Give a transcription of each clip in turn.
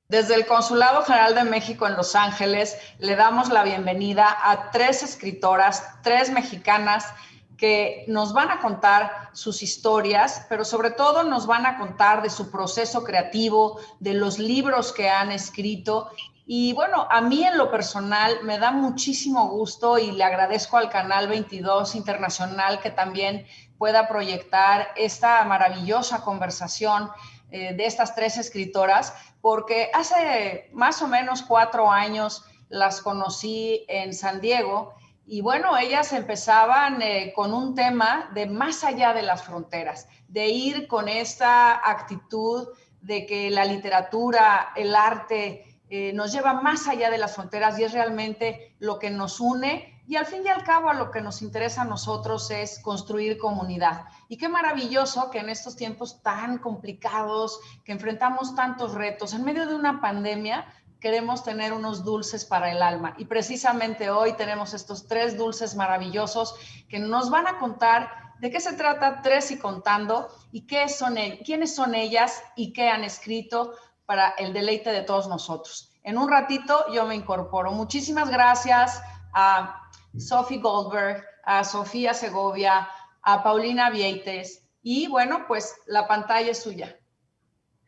Desde el Consulado General de México en Los Ángeles le damos la bienvenida a 3 escritoras, 3 mexicanas que nos van a contar sus historias, pero sobre todo nos van a contar de su proceso creativo, de los libros que han escrito. Y bueno, a mí en lo personal me da muchísimo gusto y le agradezco al Canal 22 Internacional que también pueda proyectar esta maravillosa conversación de estas 3 escritoras, porque hace más o menos 4 años las conocí en San Diego y bueno, ellas empezaban con un tema de más allá de las fronteras, de ir con esta actitud de que la literatura, el arte nos lleva más allá de las fronteras y es realmente lo que nos une y al fin y al cabo a lo que nos interesa a nosotros es construir comunidad. Y qué maravilloso que en estos tiempos tan complicados, que enfrentamos tantos retos, en medio de una pandemia, queremos tener unos dulces para el alma. Y precisamente hoy tenemos estos 3 dulces maravillosos que nos van a contar de qué se trata Tres y Contando y quiénes son ellas y qué han escrito para el deleite de todos nosotros. En un ratito yo me incorporo. Muchísimas gracias a Sophie Goldberg, a Sofía Segovia, a Paulina Vieites y bueno, pues la pantalla es suya.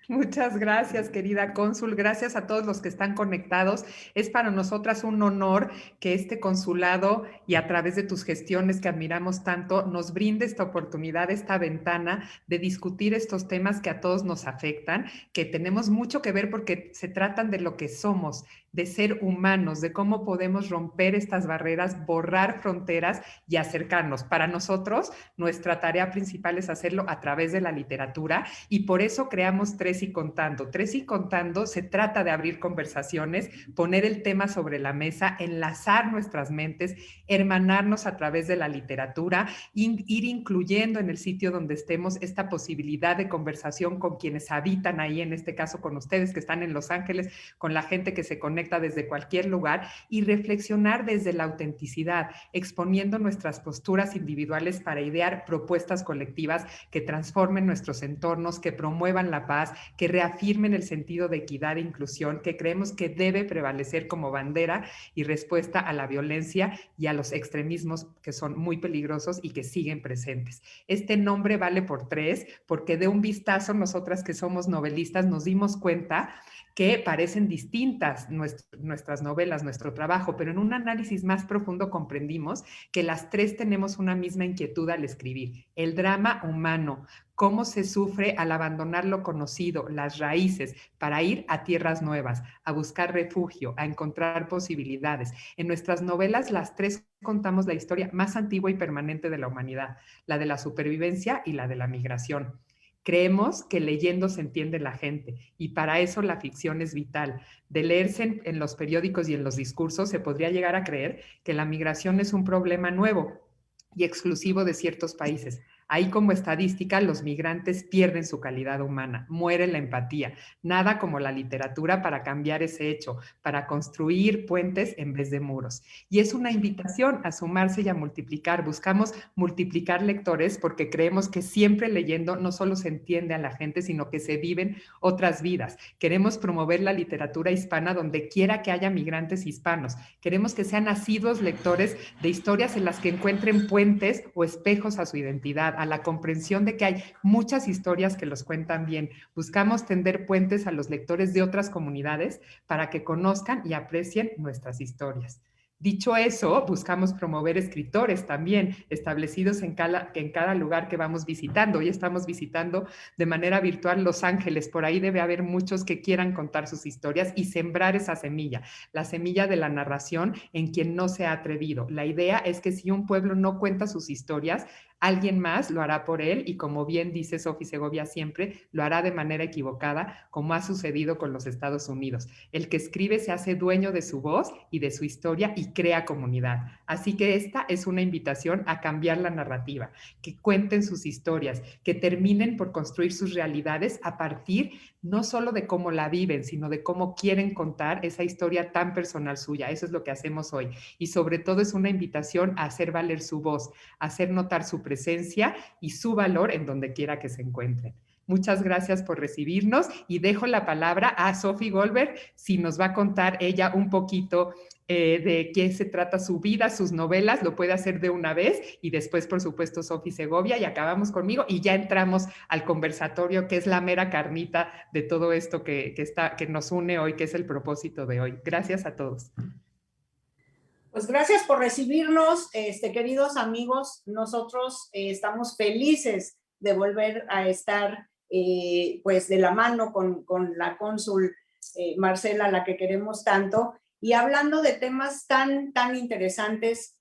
Muchas gracias, querida cónsul. Gracias a todos los que están conectados. Es para nosotras un honor que este consulado y a través de tus gestiones que admiramos tanto nos brinde esta oportunidad, esta ventana de discutir estos temas que a todos nos afectan, que tenemos mucho que ver porque se tratan de lo que somos, de ser humanos, de cómo podemos romper estas barreras, borrar fronteras y acercarnos. Para nosotros, nuestra tarea principal es hacerlo a través de la literatura y por eso creamos Tres y Contando. Tres y Contando se trata de abrir conversaciones, poner el tema sobre la mesa, enlazar nuestras mentes, hermanarnos a través de la literatura, ir incluyendo en el sitio donde estemos esta posibilidad de conversación con quienes habitan ahí, en este caso con ustedes que están en Los Ángeles, con la gente que se conecta desde cualquier lugar y reflexionar desde la autenticidad, exponiendo nuestras posturas individuales para idear propuestas colectivas que transformen nuestros entornos, que promuevan la paz, que reafirmen el sentido de equidad e inclusión que creemos que debe prevalecer como bandera y respuesta a la violencia y a los extremismos que son muy peligrosos y que siguen presentes. Este nombre vale por 3 porque de un vistazo nosotras que somos novelistas nos dimos cuenta que parecen distintas nuestras novelas, nuestro trabajo, pero en un análisis más profundo comprendimos que las 3 tenemos una misma inquietud al escribir, el drama humano, cómo se sufre al abandonar lo conocido, las raíces, para ir a tierras nuevas, a buscar refugio, a encontrar posibilidades. En nuestras novelas, las 3 contamos la historia más antigua y permanente de la humanidad, la de la supervivencia y la de la migración. Creemos que leyendo se entiende la gente y para eso la ficción es vital. De leerse en los periódicos y en los discursos se podría llegar a creer que la migración es un problema nuevo y exclusivo de ciertos países. Ahí como estadística, los migrantes pierden su calidad humana, muere la empatía. Nada como la literatura para cambiar ese hecho, para construir puentes en vez de muros. Y es una invitación a sumarse y a multiplicar. Buscamos multiplicar lectores porque creemos que siempre leyendo no solo se entiende a la gente, sino que se viven otras vidas. Queremos promover la literatura hispana donde quiera que haya migrantes hispanos. Queremos que sean asiduos lectores de historias en las que encuentren puentes o espejos a su identidad, a la comprensión de que hay muchas historias que los cuentan bien. Buscamos tender puentes a los lectores de otras comunidades para que conozcan y aprecien nuestras historias. Dicho eso, buscamos promover escritores también establecidos en cada lugar que vamos visitando. Hoy estamos visitando de manera virtual Los Ángeles. Por ahí debe haber muchos que quieran contar sus historias y sembrar esa semilla, la semilla de la narración en quien no se ha atrevido. La idea es que si un pueblo no cuenta sus historias, alguien más lo hará por él y como bien dice Sophie Segovia siempre, lo hará de manera equivocada, como ha sucedido con los Estados Unidos. El que escribe se hace dueño de su voz y de su historia y crea comunidad. Así que esta es una invitación a cambiar la narrativa, que cuenten sus historias, que terminen por construir sus realidades a partir no solo de cómo la viven, sino de cómo quieren contar esa historia tan personal suya. Eso es lo que hacemos hoy. Y sobre todo es una invitación a hacer valer su voz, a hacer notar su presencia y su valor en donde quiera que se encuentren. Muchas gracias por recibirnos y dejo la palabra a Sophie Goldberg, si nos va a contar ella un poquito de qué se trata su vida, sus novelas, lo puede hacer de una vez y después, por supuesto, Sophie Segovia y acabamos conmigo y ya entramos al conversatorio, que es la mera carnita de todo esto que nos une hoy, que es el propósito de hoy. Gracias a todos. Pues gracias por recibirnos, queridos amigos. Nosotros estamos felices de volver a estar pues de la mano con la cónsul Marcela, a la que queremos tanto, y hablando de temas tan interesantes,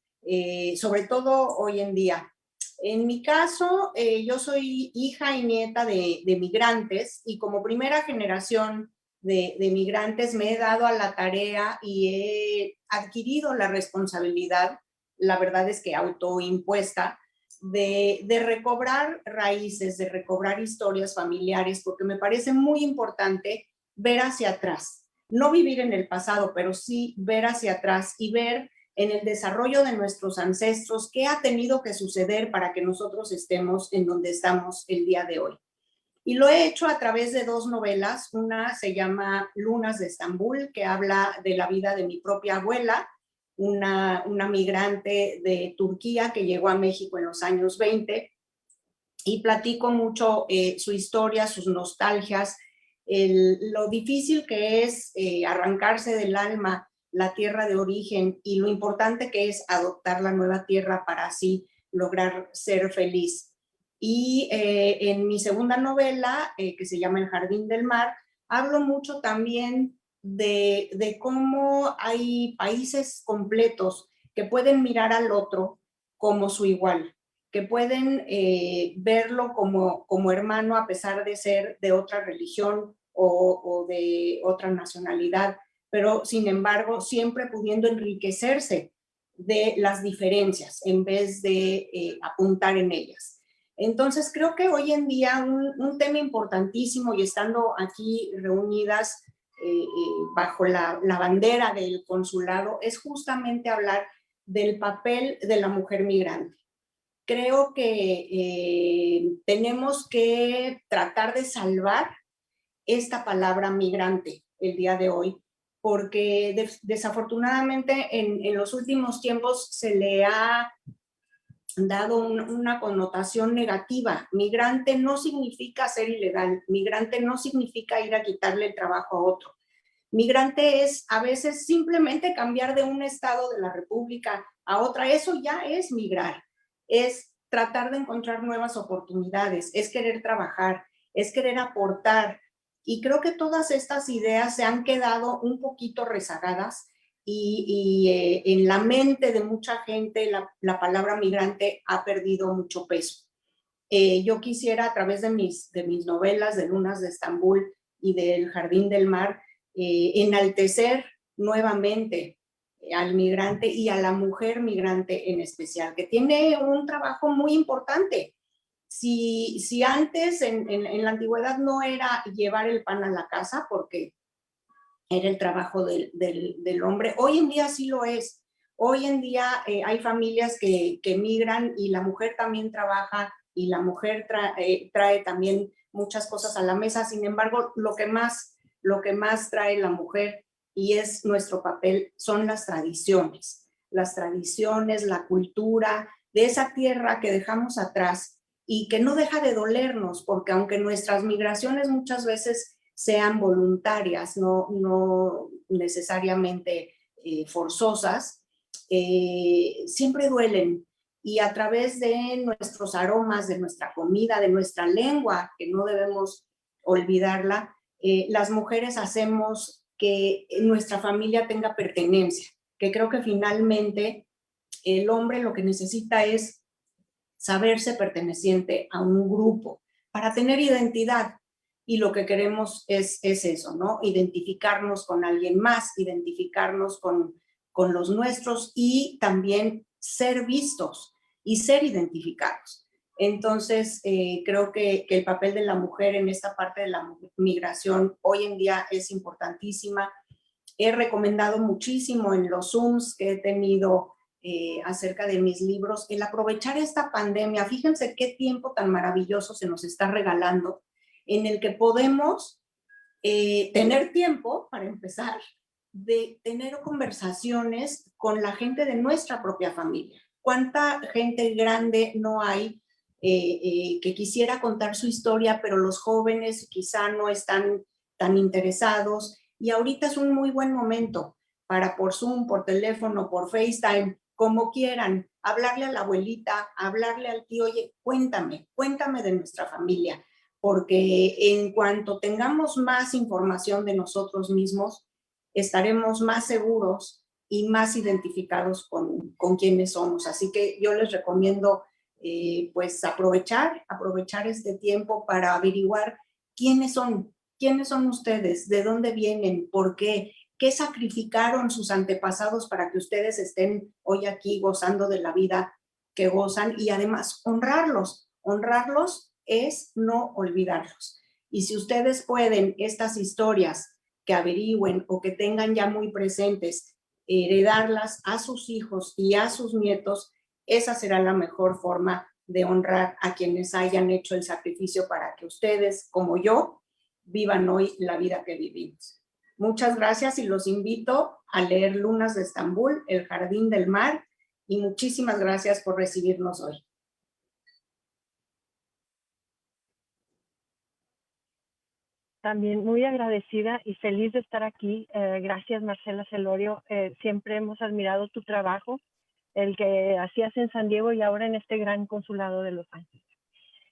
sobre todo hoy en día. En mi caso, yo soy hija y nieta de migrantes, y como primera generación de migrantes me he dado a la tarea y he adquirido la responsabilidad, la verdad es que autoimpuesta, de recobrar raíces, de recobrar historias familiares, porque me parece muy importante ver hacia atrás. No vivir en el pasado, pero sí ver hacia atrás y ver en el desarrollo de nuestros ancestros qué ha tenido que suceder para que nosotros estemos en donde estamos el día de hoy. Y lo he hecho a través de dos novelas. Una se llama Lunas de Estambul, que habla de la vida de mi propia abuela, una migrante de Turquía que llegó a México en los años 20, y platico mucho su historia, sus nostalgias, lo difícil que es arrancarse del alma la tierra de origen y lo importante que es adoptar la nueva tierra para así lograr ser feliz. Y en mi segunda novela, que se llama El Jardín del Mar, hablo mucho también de cómo hay países completos que pueden mirar al otro como su igual, que pueden verlo como hermano a pesar de ser de otra religión o de otra nacionalidad, pero sin embargo siempre pudiendo enriquecerse de las diferencias en vez de apuntar en ellas. Entonces creo que hoy en día un tema importantísimo, y estando aquí reunidas bajo la bandera del consulado, es justamente hablar del papel de la mujer migrante. Creo que tenemos que tratar de salvar esta palabra migrante el día de hoy, porque desafortunadamente en los últimos tiempos se le ha dado una connotación negativa. Migrante no significa ser ilegal, migrante no significa ir a quitarle el trabajo a otro. Migrante es a veces simplemente cambiar de un estado de la República a otra. Eso ya es migrar, es tratar de encontrar nuevas oportunidades, es querer trabajar, es querer aportar. Y creo que todas estas ideas se han quedado un poquito rezagadas y en la mente de mucha gente la palabra migrante ha perdido mucho peso. Yo quisiera, a través de mis novelas, de Lunas de Estambul y del Jardín del Mar, enaltecer nuevamente al migrante y a la mujer migrante en especial, que tiene un trabajo muy importante. Si antes en la antigüedad no era llevar el pan a la casa, porque era el trabajo del hombre, hoy en día sí lo es. Hoy en día hay familias que migran y la mujer también trabaja y la mujer trae también muchas cosas a la mesa. Sin embargo, lo que más trae la mujer, y es nuestro papel, son las tradiciones, la cultura de esa tierra que dejamos atrás y que no deja de dolernos, porque aunque nuestras migraciones muchas veces sean voluntarias, no necesariamente forzosas, siempre duelen. Y a través de nuestros aromas, de nuestra comida, de nuestra lengua, que no debemos olvidarla, las mujeres hacemos que nuestra familia tenga pertenencia, que creo que finalmente el hombre lo que necesita es saberse perteneciente a un grupo para tener identidad. Y lo que queremos es eso, ¿no? Identificarnos con alguien más, identificarnos con los nuestros y también ser vistos y ser identificados. Entonces, creo que el papel de la mujer en esta parte de la migración hoy en día es importantísima. He recomendado muchísimo en los Zooms que he tenido acerca de mis libros el aprovechar esta pandemia. Fíjense qué tiempo tan maravilloso se nos está regalando en el que podemos tener tiempo, para empezar, de tener conversaciones con la gente de nuestra propia familia. ¿Cuánta gente grande no hay que quisiera contar su historia, pero los jóvenes quizá no están tan interesados? Y ahorita es un muy buen momento para por Zoom, por teléfono, por FaceTime, como quieran, hablarle a la abuelita, hablarle al tío, oye, cuéntame de nuestra familia, porque en cuanto tengamos más información de nosotros mismos, estaremos más seguros y más identificados con quiénes somos. Así que yo les recomiendo pues aprovechar este tiempo para averiguar quiénes son ustedes, de dónde vienen, por qué sacrificaron sus antepasados para que ustedes estén hoy aquí gozando de la vida que gozan, y además honrarlos. Honrarlos es no olvidarlos. Y si ustedes pueden estas historias que averigüen o que tengan ya muy presentes, heredarlas a sus hijos y a sus nietos, esa será la mejor forma de honrar a quienes hayan hecho el sacrificio para que ustedes, como yo, vivan hoy la vida que vivimos. Muchas gracias y los invito a leer Lunas de Estambul, El Jardín del Mar, y muchísimas gracias por recibirnos hoy. También muy agradecida y feliz de estar aquí. Gracias, Marcela Celorio. Siempre hemos admirado tu trabajo, el que hacías en San Diego y ahora en este gran consulado de Los Ángeles.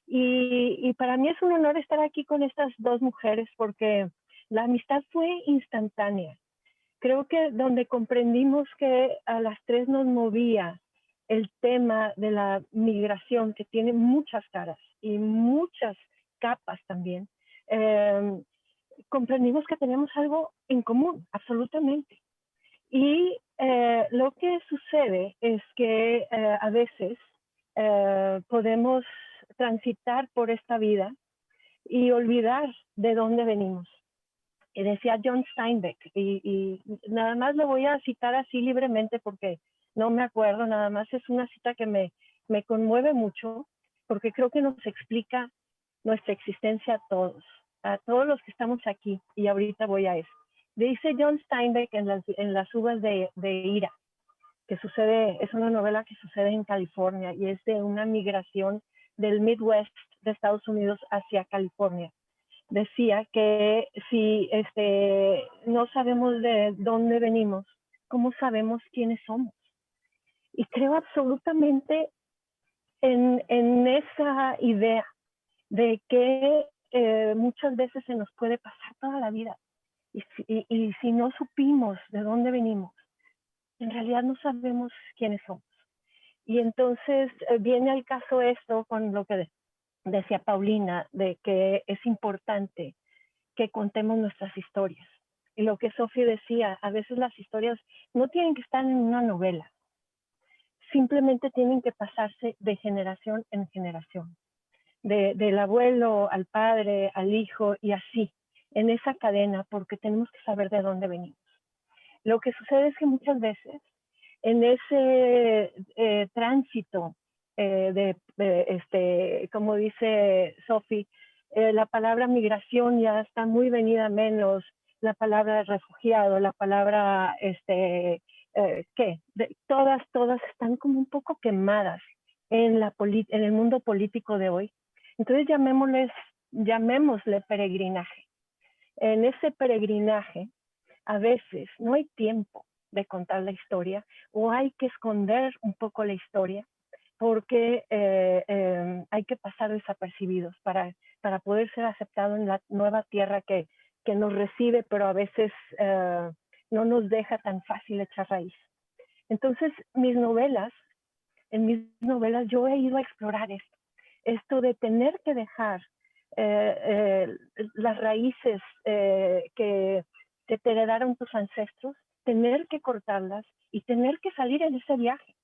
Y para mí es un honor estar aquí con estas dos mujeres porque la amistad fue instantánea. Creo que donde comprendimos que a las tres nos movía el tema de la migración, que tiene muchas caras y muchas capas también, comprendimos que tenemos algo en común, absolutamente. Y lo que sucede es que a veces podemos transitar por esta vida y olvidar de dónde venimos. Y decía John Steinbeck, y nada más lo voy a citar así libremente porque no me acuerdo, nada más es una cita que me conmueve mucho, porque creo que nos explica nuestra existencia a todos los que estamos aquí, y ahorita voy a eso. Dice John Steinbeck en las uvas de ira, que es una novela que sucede en California, y es de una migración del Midwest de Estados Unidos hacia California. Decía que si no sabemos de dónde venimos, ¿cómo sabemos quiénes somos? Y creo absolutamente en esa idea de que muchas veces se nos puede pasar toda la vida. Y si no supimos de dónde venimos, en realidad no sabemos quiénes somos. Y entonces viene al caso esto con lo que decía Paulina, de que es importante que contemos nuestras historias. Y lo que Sophie decía, a veces las historias no tienen que estar en una novela, simplemente tienen que pasarse de generación en generación, del abuelo al padre, al hijo, y así, en esa cadena, porque tenemos que saber de dónde venimos. Lo que sucede es que muchas veces, en ese tránsito como dice Sophie, la palabra migración ya está muy venida menos, la palabra refugiado, la palabra, todas están como un poco quemadas en el mundo político de hoy. Entonces llamémosle peregrinaje. En ese peregrinaje, a veces no hay tiempo de contar la historia, o hay que esconder un poco la historia, porque hay que pasar desapercibidos para poder ser aceptado en la nueva tierra que nos recibe, pero a veces no nos deja tan fácil echar raíz. Entonces, en mis novelas yo he ido a explorar esto de tener que dejar las raíces que te heredaron tus ancestros, tener que cortarlas y tener que salir en ese viaje.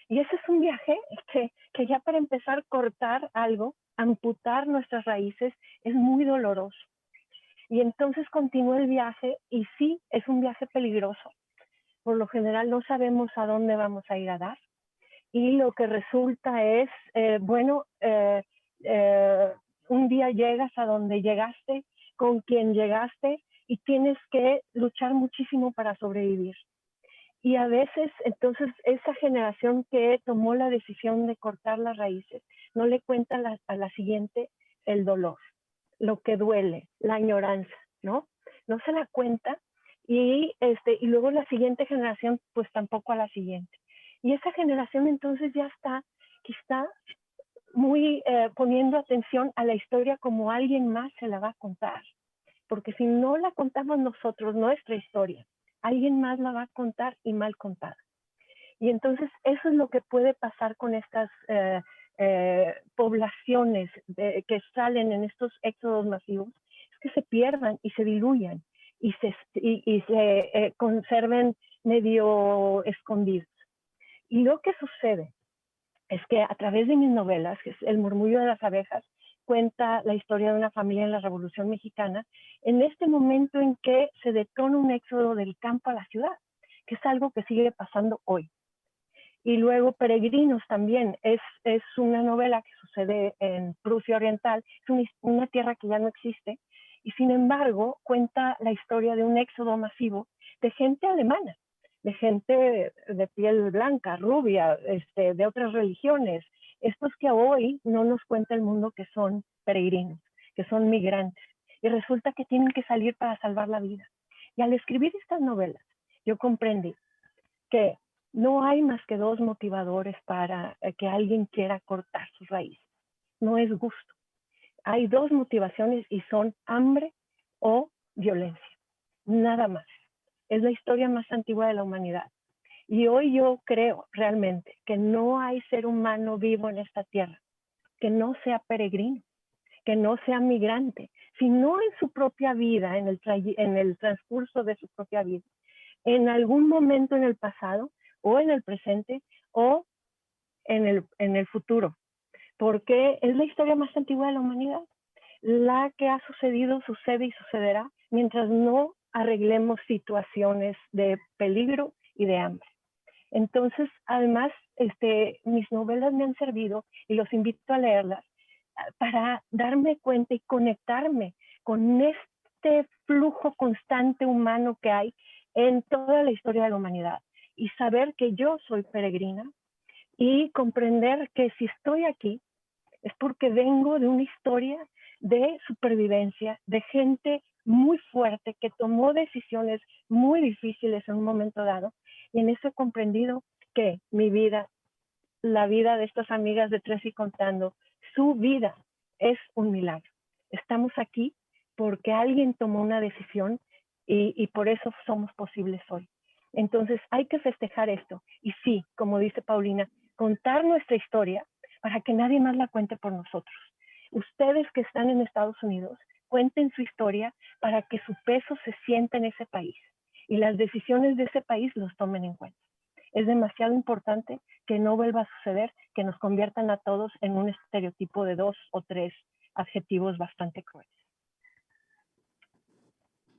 Y ese es un viaje que ya para empezar cortar algo, amputar nuestras raíces, es muy doloroso. Y entonces continúa el viaje, y sí, es un viaje peligroso. Por lo general no sabemos a dónde vamos a ir a dar. Y lo que resulta es, un día llegas a donde llegaste, con quien llegaste, y tienes que luchar muchísimo para sobrevivir. Y a veces, entonces, esa generación que tomó la decisión de cortar las raíces, no le cuenta a la siguiente el dolor, lo que duele, la añoranza, ¿no? No se la cuenta, y luego la siguiente generación, pues tampoco a la siguiente. Y esa generación entonces ya está quizá muy poniendo atención a la historia como alguien más se la va a contar. Porque si no la contamos nosotros, nuestra historia, alguien más la va a contar y mal contada. Y entonces eso es lo que puede pasar con estas poblaciones que salen en estos éxodos masivos, es que se pierdan y se diluyan y se conserven medio escondidos. Y lo que sucede es que a través de mis novelas, que es El murmullo de las abejas, cuenta la historia de una familia en la Revolución Mexicana, en este momento en que se detona un éxodo del campo a la ciudad, que es algo que sigue pasando hoy. Y luego Peregrinos también es una novela que sucede en Prusia Oriental, es una tierra que ya no existe, y sin embargo cuenta la historia de un éxodo masivo de gente alemana, de gente de piel blanca, rubia, de otras religiones, estos que hoy no nos cuenta el mundo que son peregrinos, que son migrantes, y resulta que tienen que salir para salvar la vida. Y al escribir estas novelas, yo comprendí que no hay más que dos motivadores para que alguien quiera cortar sus raíces. No es gusto. Hay dos motivaciones y son hambre o violencia. Nada más. Es la historia más antigua de la humanidad. Y hoy yo creo realmente que no hay ser humano vivo en esta tierra que no sea peregrino, que no sea migrante, sino en su propia vida, en el transcurso de su propia vida, en algún momento en el pasado o en el presente o en el futuro, porque es la historia más antigua de la humanidad. La que ha sucedido, sucede y sucederá mientras no arreglemos situaciones de peligro y de hambre. Entonces, además, mis novelas me han servido, y los invito a leerlas, para darme cuenta y conectarme con este flujo constante humano que hay en toda la historia de la humanidad, y saber que yo soy peregrina, y comprender que si estoy aquí es porque vengo de una historia de supervivencia, de gente muy fuerte que tomó decisiones muy difíciles en un momento dado, y en eso he comprendido que mi vida, la vida de estas amigas de Tres y Contando, su vida es un milagro. Estamos aquí porque alguien tomó una decisión, y por eso somos posibles hoy. Entonces hay que festejar esto. Y sí, como dice Paulina, contar nuestra historia para que nadie más la cuente por nosotros. Ustedes que están en Estados Unidos, cuenten su historia para que su peso se sienta en ese país y las decisiones de ese país los tomen en cuenta. Es demasiado importante que no vuelva a suceder, que nos conviertan a todos en un estereotipo de 2 o 3 adjetivos bastante crueles.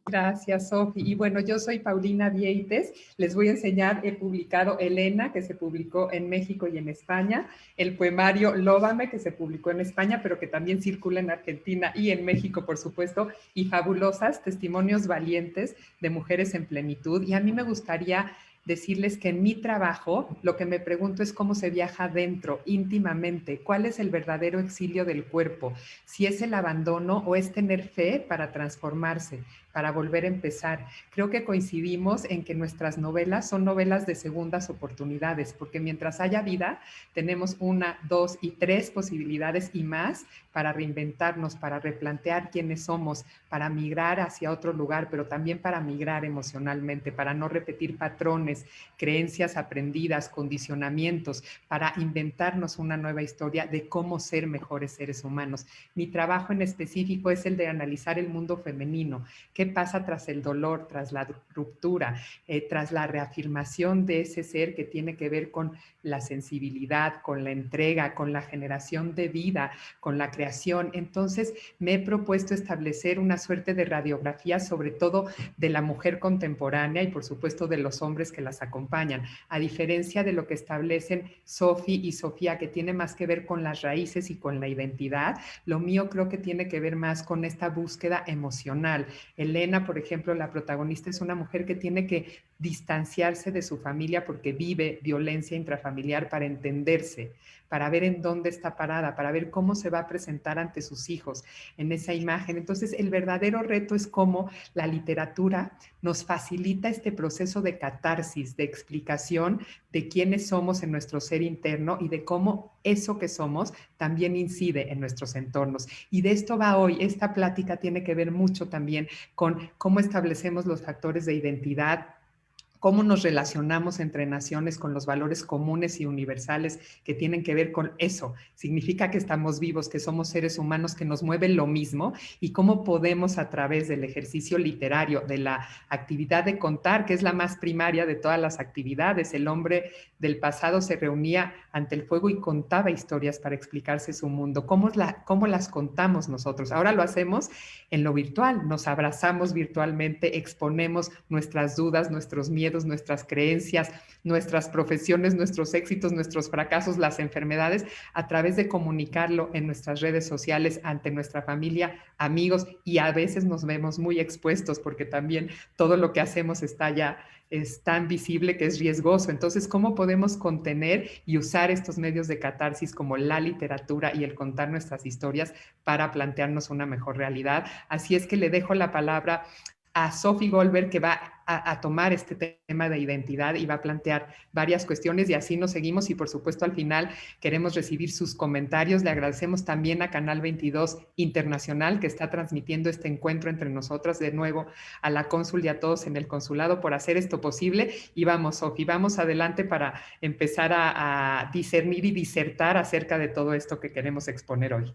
Gracias, Sofi. Y bueno, yo soy Paulina Vieites. Les voy a enseñar, he publicado Elena, que se publicó en México y en España, el poemario Lóbame, que se publicó en España, pero que también circula en Argentina y en México, por supuesto, y Fabulosas, testimonios valientes de mujeres en plenitud. Y a mí me gustaría decirles que en mi trabajo lo que me pregunto es cómo se viaja dentro, íntimamente, cuál es el verdadero exilio del cuerpo, si es el abandono o es tener fe para transformarse, para volver a empezar. Creo que coincidimos en que nuestras novelas son novelas de segundas oportunidades, porque mientras haya vida, tenemos 1, 2 y 3 posibilidades y más para reinventarnos, para replantear quiénes somos, para migrar hacia otro lugar, pero también para migrar emocionalmente, para no repetir patrones, creencias aprendidas, condicionamientos, para inventarnos una nueva historia de cómo ser mejores seres humanos. Mi trabajo en específico es el de analizar el mundo femenino, qué ¿Qué pasa tras el dolor, tras la ruptura, tras la reafirmación de ese ser que tiene que ver con la sensibilidad, con la entrega, con la generación de vida, con la creación? Entonces me he propuesto establecer una suerte de radiografía, sobre todo de la mujer contemporánea y por supuesto de los hombres que las acompañan, a diferencia de lo que establecen Sofi y Sofía, que tiene más que ver con las raíces y con la identidad. Lo mío creo que tiene que ver más con esta búsqueda emocional. Elena, por ejemplo, la protagonista, es una mujer que tiene que distanciarse de su familia porque vive violencia intrafamiliar para entenderse, para ver en dónde está parada, para ver cómo se va a presentar ante sus hijos en esa imagen. Entonces, el verdadero reto es cómo la literatura nos facilita este proceso de catarsis, de explicación de quiénes somos en nuestro ser interno y de cómo eso que somos también incide en nuestros entornos. Y de esto va hoy. Esta plática tiene que ver mucho también con cómo establecemos los factores de identidad, cómo nos relacionamos entre naciones con los valores comunes y universales que tienen que ver con eso. Significa que estamos vivos, que somos seres humanos, que nos mueve lo mismo, y cómo podemos a través del ejercicio literario, de la actividad de contar, que es la más primaria de todas las actividades. El hombre del pasado se reunía ante el fuego y contaba historias para explicarse su mundo. ¿Cómo las contamos nosotros? Ahora lo hacemos en lo virtual, nos abrazamos virtualmente, exponemos nuestras dudas, nuestros miedos, nuestras creencias, nuestras profesiones, nuestros éxitos, nuestros fracasos, las enfermedades, a través de comunicarlo en nuestras redes sociales ante nuestra familia, amigos, y a veces nos vemos muy expuestos porque también todo lo que hacemos es tan visible que es riesgoso. Entonces, ¿cómo podemos contener y usar estos medios de catarsis como la literatura y el contar nuestras historias para plantearnos una mejor realidad? Así es que le dejo la palabra a Sofi Goldberg, que va a tomar este tema de identidad y va a plantear varias cuestiones, y así nos seguimos. Y por supuesto al final queremos recibir sus comentarios. Le agradecemos también a Canal 22 Internacional, que está transmitiendo este encuentro entre nosotras, de nuevo a la cónsul y a todos en el consulado por hacer esto posible. Y vamos, Sofi, vamos adelante para empezar a discernir y disertar acerca de todo esto que queremos exponer hoy.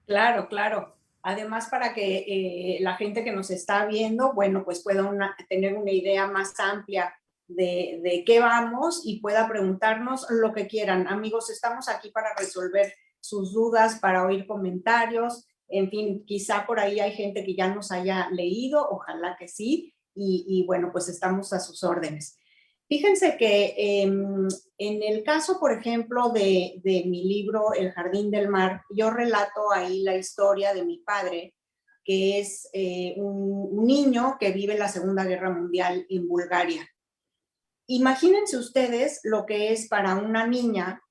Claro, claro. Además, para que la gente que nos está viendo, bueno, pues pueda tener una idea más amplia de qué vamos y pueda preguntarnos lo que quieran. Amigos, estamos aquí para resolver sus dudas, para oír comentarios. En fin, quizá por ahí hay gente que ya nos haya leído, ojalá que sí, y bueno, pues estamos a sus órdenes. Fíjense que en el caso, por ejemplo, de mi libro El Jardín del Mar, yo relato ahí la historia de mi padre, que es un niño que vive la Segunda Guerra Mundial en Bulgaria. Imagínense ustedes lo que es para una niña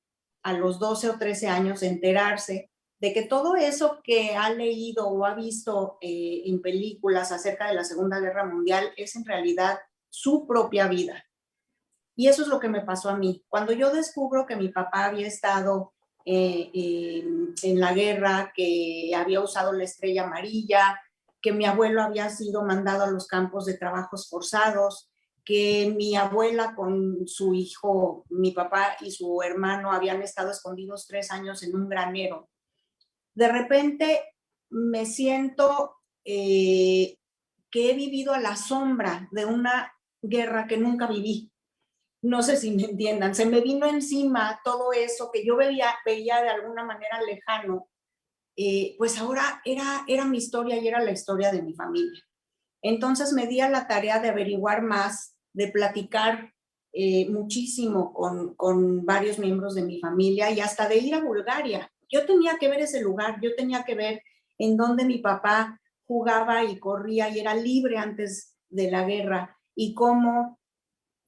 a los 12 o 13 años enterarse de que todo eso que ha leído o ha visto en películas acerca de la Segunda Guerra Mundial es en realidad su propia vida. Y eso es lo que me pasó a mí. Cuando yo descubro que mi papá había estado en la guerra, que había usado la estrella amarilla, que mi abuelo había sido mandado a los campos de trabajos forzados, que mi abuela con su hijo, mi papá y su hermano habían estado escondidos 3 años en un granero. De repente me siento que he vivido a la sombra de una guerra que nunca viví. No sé si me entiendan, se me vino encima todo eso que yo veía de alguna manera lejano, pues ahora era mi historia y era la historia de mi familia. Entonces me di a la tarea de averiguar más, de platicar muchísimo con varios miembros de mi familia y hasta de ir a Bulgaria. Yo tenía que ver ese lugar, yo tenía que ver en dónde mi papá jugaba y corría y era libre antes de la guerra y cómo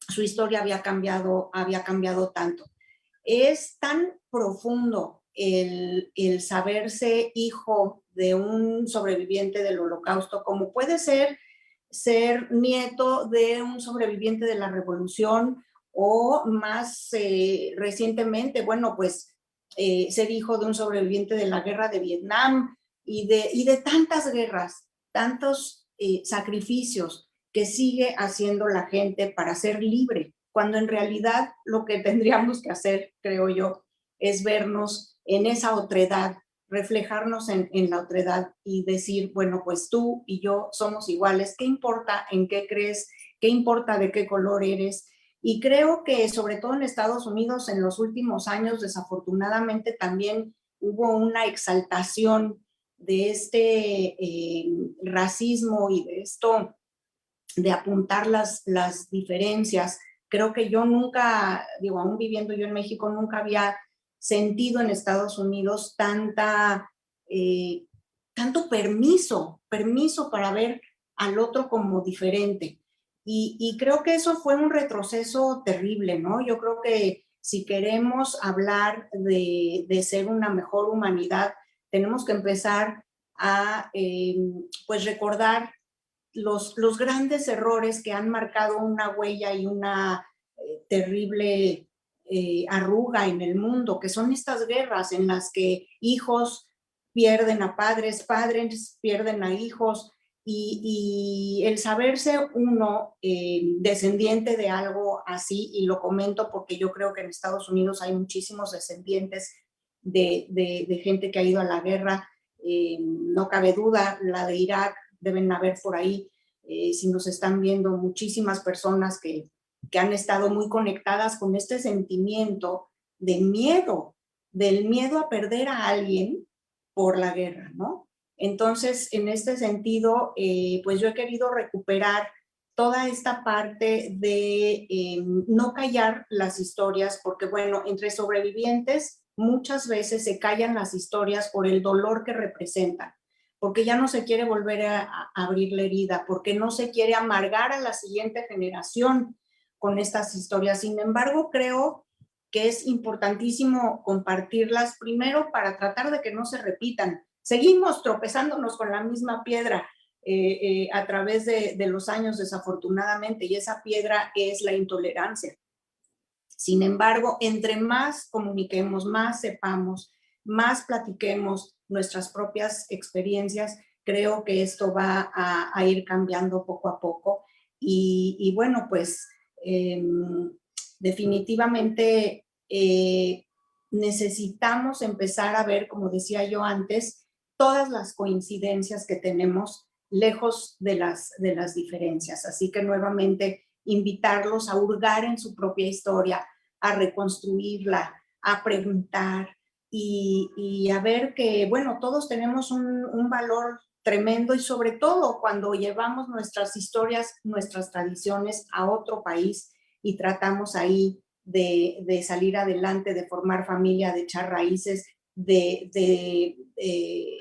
su historia había cambiado tanto. Es tan profundo el saberse hijo de un sobreviviente del Holocausto como puede ser nieto de un sobreviviente de la Revolución o más recientemente, bueno, pues ser hijo de un sobreviviente de la guerra de Vietnam y de tantas guerras, tantos sacrificios que sigue haciendo la gente para ser libre, cuando en realidad lo que tendríamos que hacer, creo yo, es vernos en esa otredad reflejarnos en la otredad y decir, bueno, pues tú y yo somos iguales, ¿qué importa en qué crees? ¿Qué importa de qué color eres? Y creo que sobre todo en Estados Unidos en los últimos años, desafortunadamente también hubo una exaltación de este racismo y de esto de apuntar las diferencias. Creo que yo nunca, digo, aún viviendo yo en México, nunca había sentido en Estados Unidos tanto permiso para ver al otro como diferente. Y creo que eso fue un retroceso terrible, ¿no? Yo creo que si queremos hablar de ser una mejor humanidad, tenemos que empezar a pues recordar los grandes errores que han marcado una huella y una terrible arruga en el mundo, que son estas guerras en las que hijos pierden a padres, padres pierden a hijos, y el saberse uno descendiente de algo así, y lo comento porque yo creo que en Estados Unidos hay muchísimos descendientes de gente que ha ido a la guerra, no cabe duda, la de Irak, deben haber por ahí, si nos están viendo, muchísimas personas que han estado muy conectadas con este sentimiento de miedo, del miedo a perder a alguien por la guerra, ¿no? Entonces, en este sentido, pues yo he querido recuperar toda esta parte de no callar las historias, porque bueno, entre sobrevivientes muchas veces se callan las historias por el dolor que representan, porque ya no se quiere volver a abrir la herida, porque no se quiere amargar a la siguiente generación con estas historias. Sin embargo, creo que es importantísimo compartirlas primero para tratar de que no se repitan. Seguimos tropezándonos con la misma piedra a través de los años, desafortunadamente, y esa piedra es la intolerancia. Sin embargo, entre más comuniquemos, más sepamos, más platiquemos nuestras propias experiencias, creo que esto va a ir cambiando poco a poco. Y bueno, pues definitivamente necesitamos empezar a ver, como decía yo antes, todas las coincidencias que tenemos lejos de las diferencias. Así que nuevamente invitarlos a hurgar en su propia historia, a reconstruirla, a preguntar y a ver que, bueno, todos tenemos un valor tremendo, y sobre todo cuando llevamos nuestras historias, nuestras tradiciones a otro país y tratamos ahí de salir adelante, de formar familia, de echar raíces, de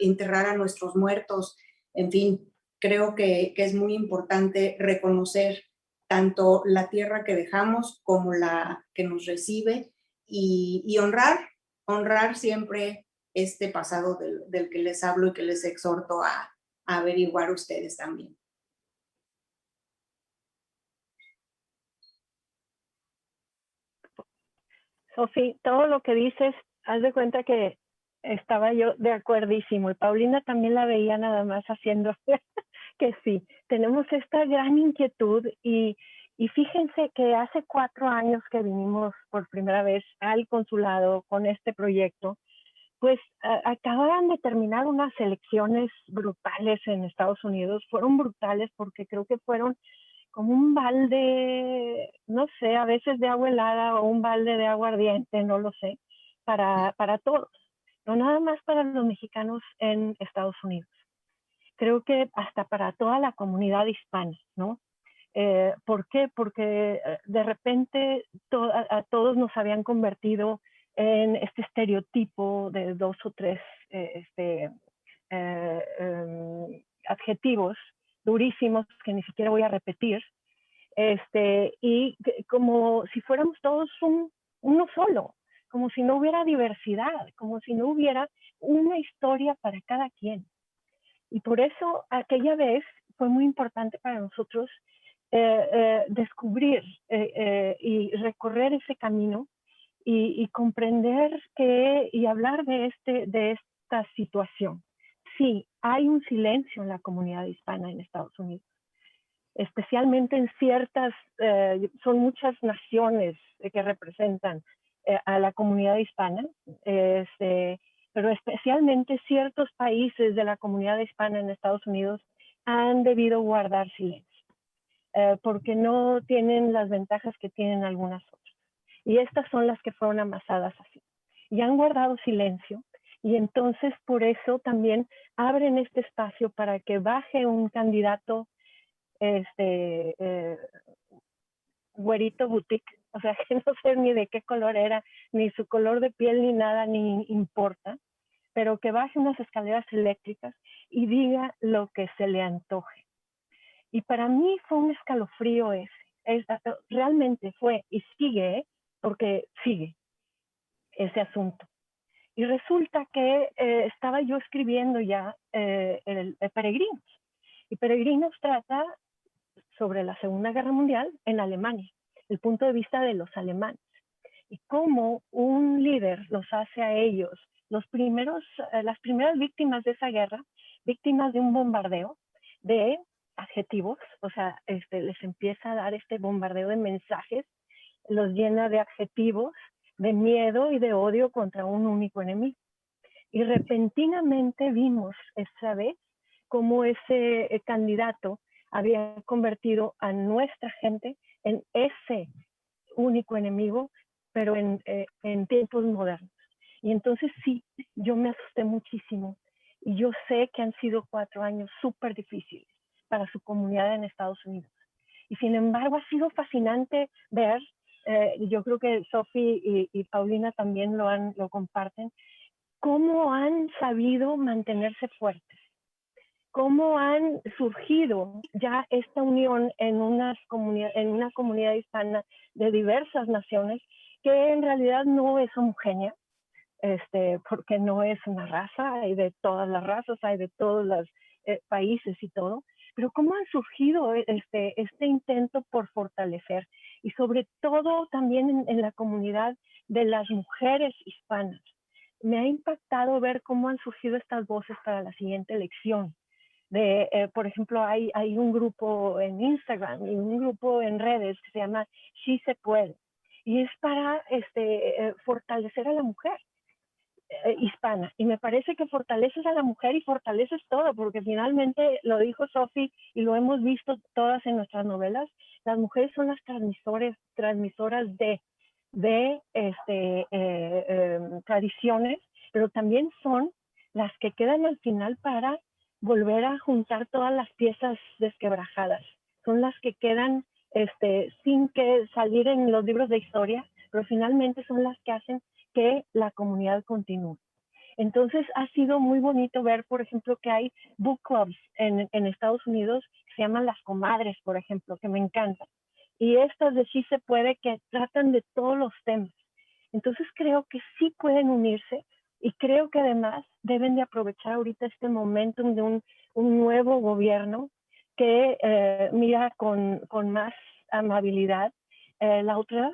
enterrar a nuestros muertos. En fin, creo que es muy importante reconocer tanto la tierra que dejamos como la que nos recibe, y honrar siempre este pasado del que les hablo y que les exhorto a averiguar ustedes también. Sofi, todo lo que dices, haz de cuenta que estaba yo de acuerdísimo, y Paulina también la veía nada más haciendo que sí, tenemos esta gran inquietud, y fíjense que hace 4 años que vinimos por primera vez al consulado con este proyecto, pues acababan de terminar unas elecciones brutales en Estados Unidos. Fueron brutales porque creo que fueron como un balde, no sé, a veces de agua helada o un balde de agua ardiente, no lo sé, para todos, no nada más para los mexicanos en Estados Unidos. Creo que hasta para toda la comunidad hispana, ¿no? ¿Por qué? Porque de repente a todos nos habían convertido en este estereotipo de 2 o 3 adjetivos durísimos que ni siquiera voy a repetir, y como si fuéramos todos uno solo, como si no hubiera diversidad, como si no hubiera una historia para cada quien. Y por eso aquella vez fue muy importante para nosotros descubrir y recorrer ese camino y comprender y hablar de esta situación. Sí, hay un silencio en la comunidad hispana en Estados Unidos, especialmente en ciertas, son muchas naciones que representan a la comunidad hispana, pero especialmente ciertos países de la comunidad hispana en Estados Unidos han debido guardar silencio, porque no tienen las ventajas que tienen algunas otras. Y estas son las que fueron amasadas así. Y han guardado silencio, y entonces por eso también abren este espacio para que baje un candidato güerito boutique, o sea, que no sé ni de qué color era, ni su color de piel, ni nada, ni importa, pero que baje unas escaleras eléctricas y diga lo que se le antoje. Y para mí fue un escalofrío realmente fue, y sigue, porque sigue ese asunto. Y resulta que estaba yo escribiendo ya el Peregrinos, y Peregrinos trata sobre la Segunda Guerra Mundial en Alemania, el punto de vista de los alemanes, y cómo un líder los hace a ellos las primeras víctimas de esa guerra, víctimas de un bombardeo de adjetivos, o sea, les empieza a dar este bombardeo de mensajes, los llena de adjetivos, de miedo y de odio contra un único enemigo. Y repentinamente vimos esa vez cómo ese candidato había convertido a nuestra gente en ese único enemigo, pero en tiempos modernos. Y entonces sí, yo me asusté muchísimo. Y yo sé que han sido 4 años súper difíciles para su comunidad en Estados Unidos. Y sin embargo, ha sido fascinante ver, yo creo que Sophie y Paulina también lo comparten, cómo han sabido mantenerse fuertes, cómo han surgido ya esta unión en una comunidad hispana de diversas naciones que en realidad no es homogénea, porque no es una raza, hay de todas las razas, hay de todos los países y todo, pero cómo han surgido este intento por fortalecer, y sobre todo también en la comunidad de las mujeres hispanas. Me ha impactado ver cómo han surgido estas voces para la siguiente elección. Por ejemplo, hay un grupo en Instagram y un grupo en redes que se llama Sí se puede, y es para fortalecer a la mujer hispana, y me parece que fortaleces a la mujer y fortaleces todo, porque finalmente lo dijo Sophie y lo hemos visto todas en nuestras novelas, las mujeres son las transmisoras de tradiciones, pero también son las que quedan al final para volver a juntar todas las piezas desquebrajadas, son las que quedan sin que salir en los libros de historia, pero finalmente son las que hacen que la comunidad continúe. Entonces ha sido muy bonito ver, por ejemplo, que hay book clubs en Estados Unidos que se llaman Las Comadres, por ejemplo, que me encantan. Y estas de Sí se puede, que tratan de todos los temas. Entonces creo que sí pueden unirse, y creo que además deben de aprovechar ahorita este momentum de un nuevo gobierno que mira con más amabilidad la otra edad,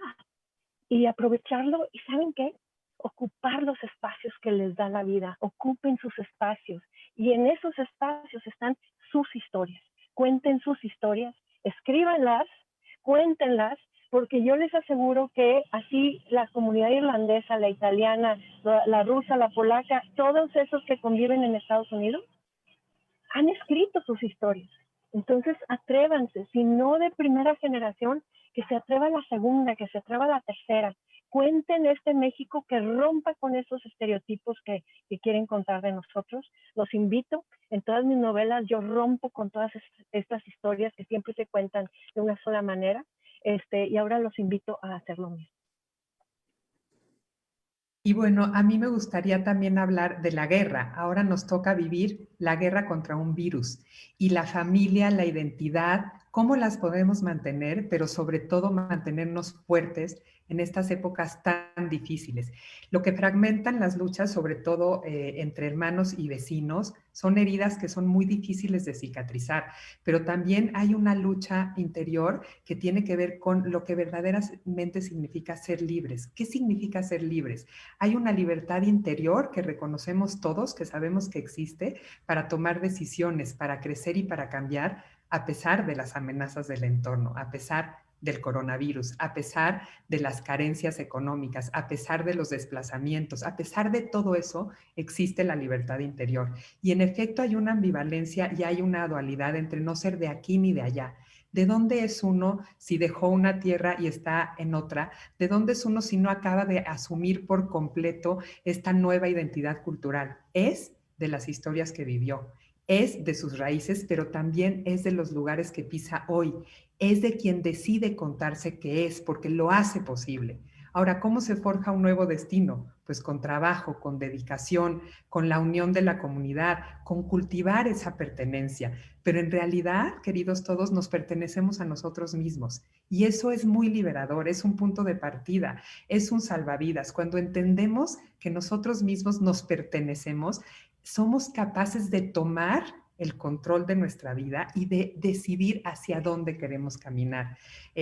y aprovecharlo. ¿Y saben qué? Ocupar los espacios que les da la vida, ocupen sus espacios, y en esos espacios están sus historias. Cuenten sus historias, escríbanlas, cuéntenlas, porque yo les aseguro que así la comunidad irlandesa, la italiana, la rusa, la polaca, todos esos que conviven en Estados Unidos, han escrito sus historias. Entonces atrévanse, si no de primera generación, que se atreva la segunda, que se atreva la tercera. Cuenten este México que rompa con esos estereotipos que quieren contar de nosotros. Los invito, en todas mis novelas yo rompo con todas estas historias que siempre se cuentan de una sola manera, y ahora los invito a hacer lo mismo. Y bueno, a mí me gustaría también hablar de la guerra. Ahora nos toca vivir la guerra contra un virus, y la familia, la identidad, cómo las podemos mantener, pero sobre todo mantenernos fuertes en estas épocas tan difíciles. Lo que fragmentan las luchas, sobre todo entre hermanos y vecinos, son heridas que son muy difíciles de cicatrizar, pero también hay una lucha interior que tiene que ver con lo que verdaderamente significa ser libres. ¿Qué significa ser libres? Hay una libertad interior que reconocemos todos, que sabemos que existe, para tomar decisiones, para crecer y para cambiar, a pesar de las amenazas del entorno, a pesar del coronavirus, a pesar de las carencias económicas, a pesar de los desplazamientos, a pesar de todo eso, existe la libertad interior. Y en efecto hay una ambivalencia y hay una dualidad entre no ser de aquí ni de allá. ¿De dónde es uno si dejó una tierra y está en otra? ¿De dónde es uno si no acaba de asumir por completo esta nueva identidad cultural? Es de las historias que vivió, es de sus raíces, pero también es de los lugares que pisa hoy, es de quien decide contarse qué es, porque lo hace posible. Ahora, ¿cómo se forja un nuevo destino? Pues con trabajo, con dedicación, con la unión de la comunidad, con cultivar esa pertenencia. Pero en realidad, queridos todos, nos pertenecemos a nosotros mismos. Y eso es muy liberador, es un punto de partida, es un salvavidas. Cuando entendemos que nosotros mismos nos pertenecemos, somos capaces de tomar el control de nuestra vida y de decidir hacia dónde queremos caminar.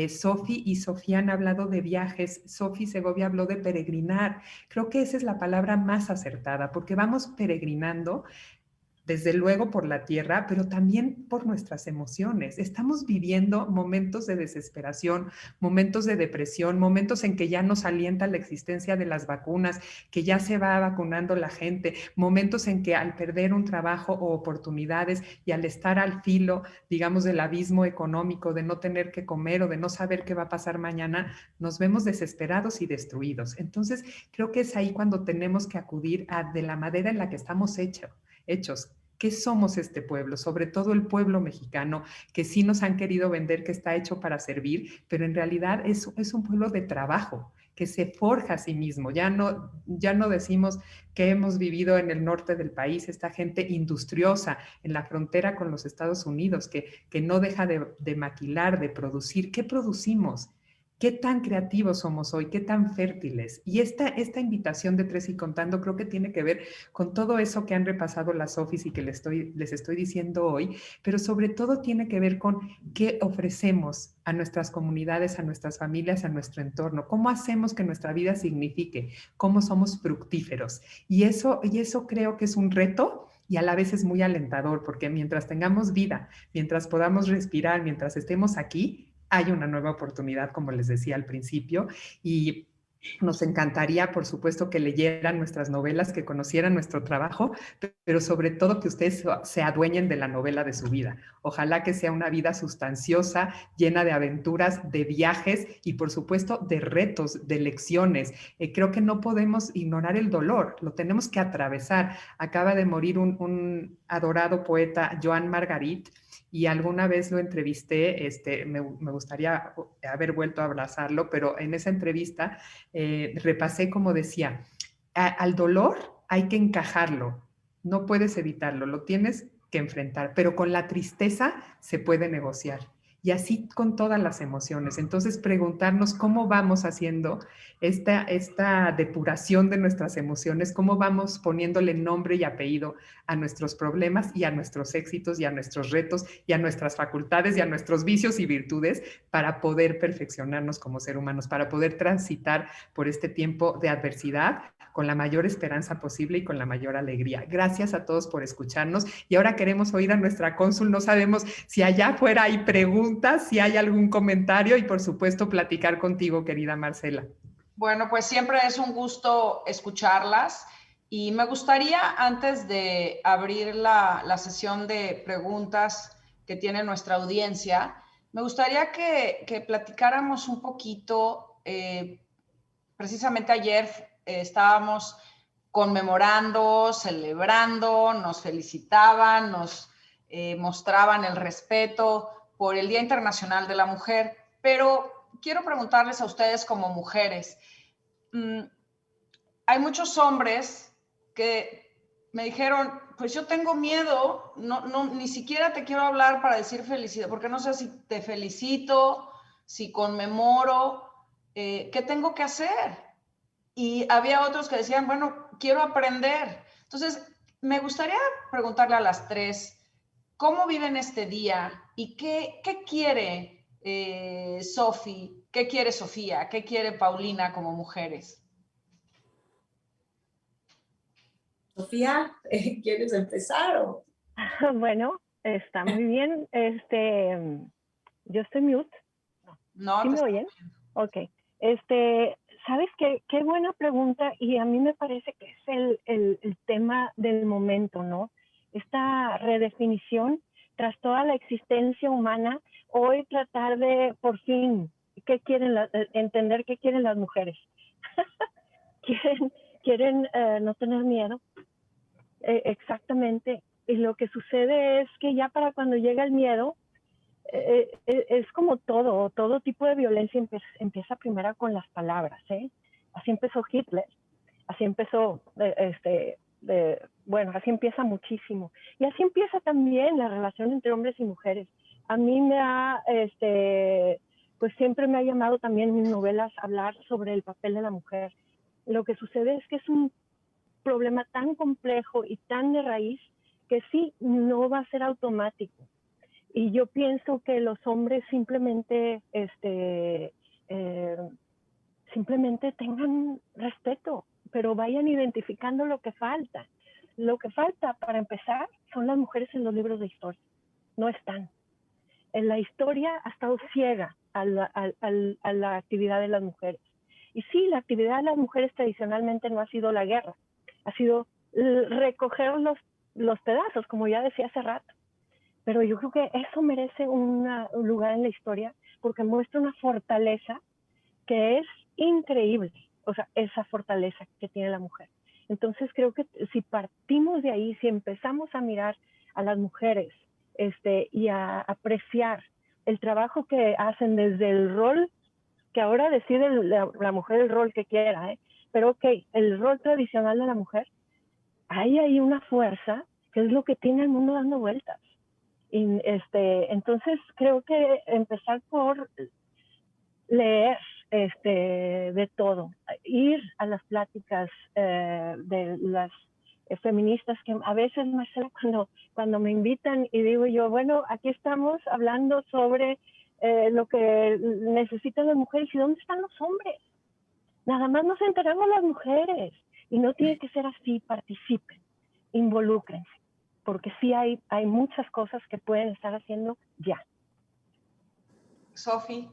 Sofi y Sofía han hablado de viajes, Sofi Segovia habló de peregrinar. Creo que esa es la palabra más acertada, porque vamos peregrinando desde luego por la tierra, pero también por nuestras emociones. Estamos viviendo momentos de desesperación, momentos de depresión, momentos en que ya nos alienta la existencia de las vacunas, que ya se va vacunando la gente, momentos en que al perder un trabajo o oportunidades y al estar al filo, digamos, del abismo económico, de no tener que comer o de no saber qué va a pasar mañana, nos vemos desesperados y destruidos. Entonces, creo que es ahí cuando tenemos que acudir a de la manera en la que estamos hechos. ¿Qué somos este pueblo? Sobre todo el pueblo mexicano, que sí nos han querido vender que está hecho para servir, pero en realidad es un pueblo de trabajo, que se forja a sí mismo. Ya no decimos que hemos vivido en el norte del país, esta gente industriosa en la frontera con los Estados Unidos, que no deja de maquilar, de producir. ¿Qué producimos? ¿Qué tan creativos somos hoy? ¿Qué tan fértiles? Y esta invitación de Tres y Contando creo que tiene que ver con todo eso que han repasado las Sofis y que les estoy diciendo hoy, pero sobre todo tiene que ver con qué ofrecemos a nuestras comunidades, a nuestras familias, a nuestro entorno, cómo hacemos que nuestra vida signifique, cómo somos fructíferos. Y eso creo que es un reto y a la vez es muy alentador, porque mientras tengamos vida, mientras podamos respirar, mientras estemos aquí, hay una nueva oportunidad, como les decía al principio, y nos encantaría, por supuesto, que leyeran nuestras novelas, que conocieran nuestro trabajo, pero sobre todo que ustedes se adueñen de la novela de su vida. Ojalá que sea una vida sustanciosa, llena de aventuras, de viajes y, por supuesto, de retos, de lecciones. Creo que no podemos ignorar el dolor, lo tenemos que atravesar. Acaba de morir un adorado poeta, Joan Margarit, y alguna vez lo entrevisté, me gustaría haber vuelto a abrazarlo, pero en esa entrevista repasé como decía, al dolor hay que encajarlo, no puedes evitarlo, lo tienes que enfrentar, pero con la tristeza se puede negociar. Y así con todas las emociones. Entonces, preguntarnos cómo vamos haciendo esta depuración de nuestras emociones, cómo vamos poniéndole nombre y apellido a nuestros problemas y a nuestros éxitos y a nuestros retos y a nuestras facultades y a nuestros vicios y virtudes para poder perfeccionarnos como ser humanos, para poder transitar por este tiempo de adversidad con la mayor esperanza posible y con la mayor alegría. Gracias a todos por escucharnos y ahora queremos oír a nuestra cónsul. No sabemos si allá afuera hay preguntas, si hay algún comentario y por supuesto platicar contigo, querida Marcela. Bueno, pues siempre es un gusto escucharlas y me gustaría, antes de abrir la sesión de preguntas que tiene nuestra audiencia, me gustaría que platicáramos un poquito. Precisamente ayer estábamos conmemorando, celebrando, nos felicitaban, nos mostraban el respeto por el Día Internacional de la Mujer, pero quiero preguntarles a ustedes como mujeres, hay muchos hombres que me dijeron, pues yo tengo miedo, ni siquiera te quiero hablar para decir felicidad, porque no sé si te felicito, si conmemoro, ¿qué tengo que hacer? Y había otros que decían, bueno, quiero aprender. Entonces, me gustaría preguntarle a las tres, ¿cómo viven este día? ¿Y qué quiere Sofi? ¿Qué quiere Sofía? ¿Qué quiere Paulina como mujeres? Sofía, ¿quieres empezar? O? Bueno, está muy bien. Yo estoy mute. No, ¿Sí me oyen? Ok. ¿Sabes qué? Qué buena pregunta, y a mí me parece que es el tema del momento, ¿no? Esta redefinición tras toda la existencia humana, hoy tratar de, por fin, entender qué quieren las mujeres. quieren no tener miedo, exactamente. Y lo que sucede es que ya para cuando llega el miedo, es como todo tipo de violencia empieza primero con las palabras, ¿eh? Así empezó Hitler, así empezó, bueno, así empieza muchísimo. Y así empieza también la relación entre hombres y mujeres. A mí pues siempre me ha llamado también en mis novelas hablar sobre el papel de la mujer. Lo que sucede es que es un problema tan complejo y tan de raíz que sí, no va a ser automático. Y yo pienso que los hombres simplemente tengan respeto, pero vayan identificando lo que falta. Lo que falta, para empezar, son las mujeres en los libros de historia. No están. En la historia ha estado ciega a la actividad de las mujeres. Y sí, la actividad de las mujeres tradicionalmente no ha sido la guerra, ha sido recoger los pedazos, como ya decía hace rato. Pero yo creo que eso merece un lugar en la historia porque muestra una fortaleza que es increíble, o sea, esa fortaleza que tiene la mujer. Entonces creo que si partimos de ahí, si empezamos a mirar a las mujeres y a apreciar el trabajo que hacen desde el rol, que ahora decide la mujer el rol que quiera, pero ok, el rol tradicional de la mujer, hay una fuerza que es lo que tiene el mundo dando vueltas. Y entonces creo que empezar por leer de todo, ir a las pláticas de las feministas, que a veces, Marcela, cuando me invitan y digo yo, bueno, aquí estamos hablando sobre lo que necesitan las mujeres y dónde están los hombres. Nada más nos enteramos las mujeres y no tiene que ser así. Participen, involúcrense, porque sí hay muchas cosas que pueden estar haciendo ya. Sofi.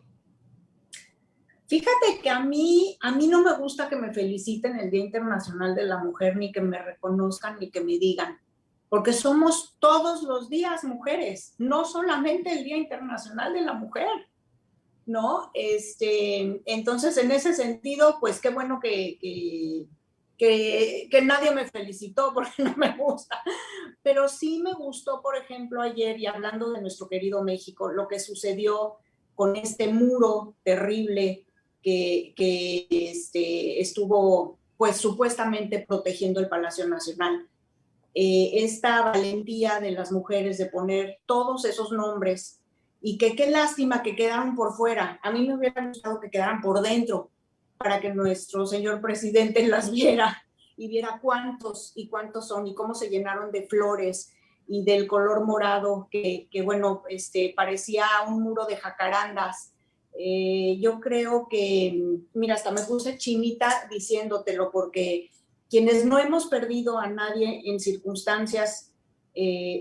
Fíjate que a mí no me gusta que me feliciten el Día Internacional de la Mujer, ni que me reconozcan, ni que me digan, porque somos todos los días mujeres, no solamente el Día Internacional de la Mujer, ¿no? Entonces, en ese sentido, pues qué bueno que nadie me felicitó, porque no me gusta. Pero sí me gustó, por ejemplo, ayer, y hablando de nuestro querido México, lo que sucedió con este muro terrible que estuvo, pues, supuestamente protegiendo el Palacio Nacional. Esta valentía de las mujeres de poner todos esos nombres, y que qué lástima que quedaron por fuera. A mí me hubiera gustado que quedaran por dentro, para que nuestro señor presidente las viera y viera cuántos y cuántos son y cómo se llenaron de flores y del color morado que bueno, parecía un muro de jacarandas. Yo creo que, mira, hasta me puse chinita diciéndotelo, porque quienes no hemos perdido a nadie en circunstancias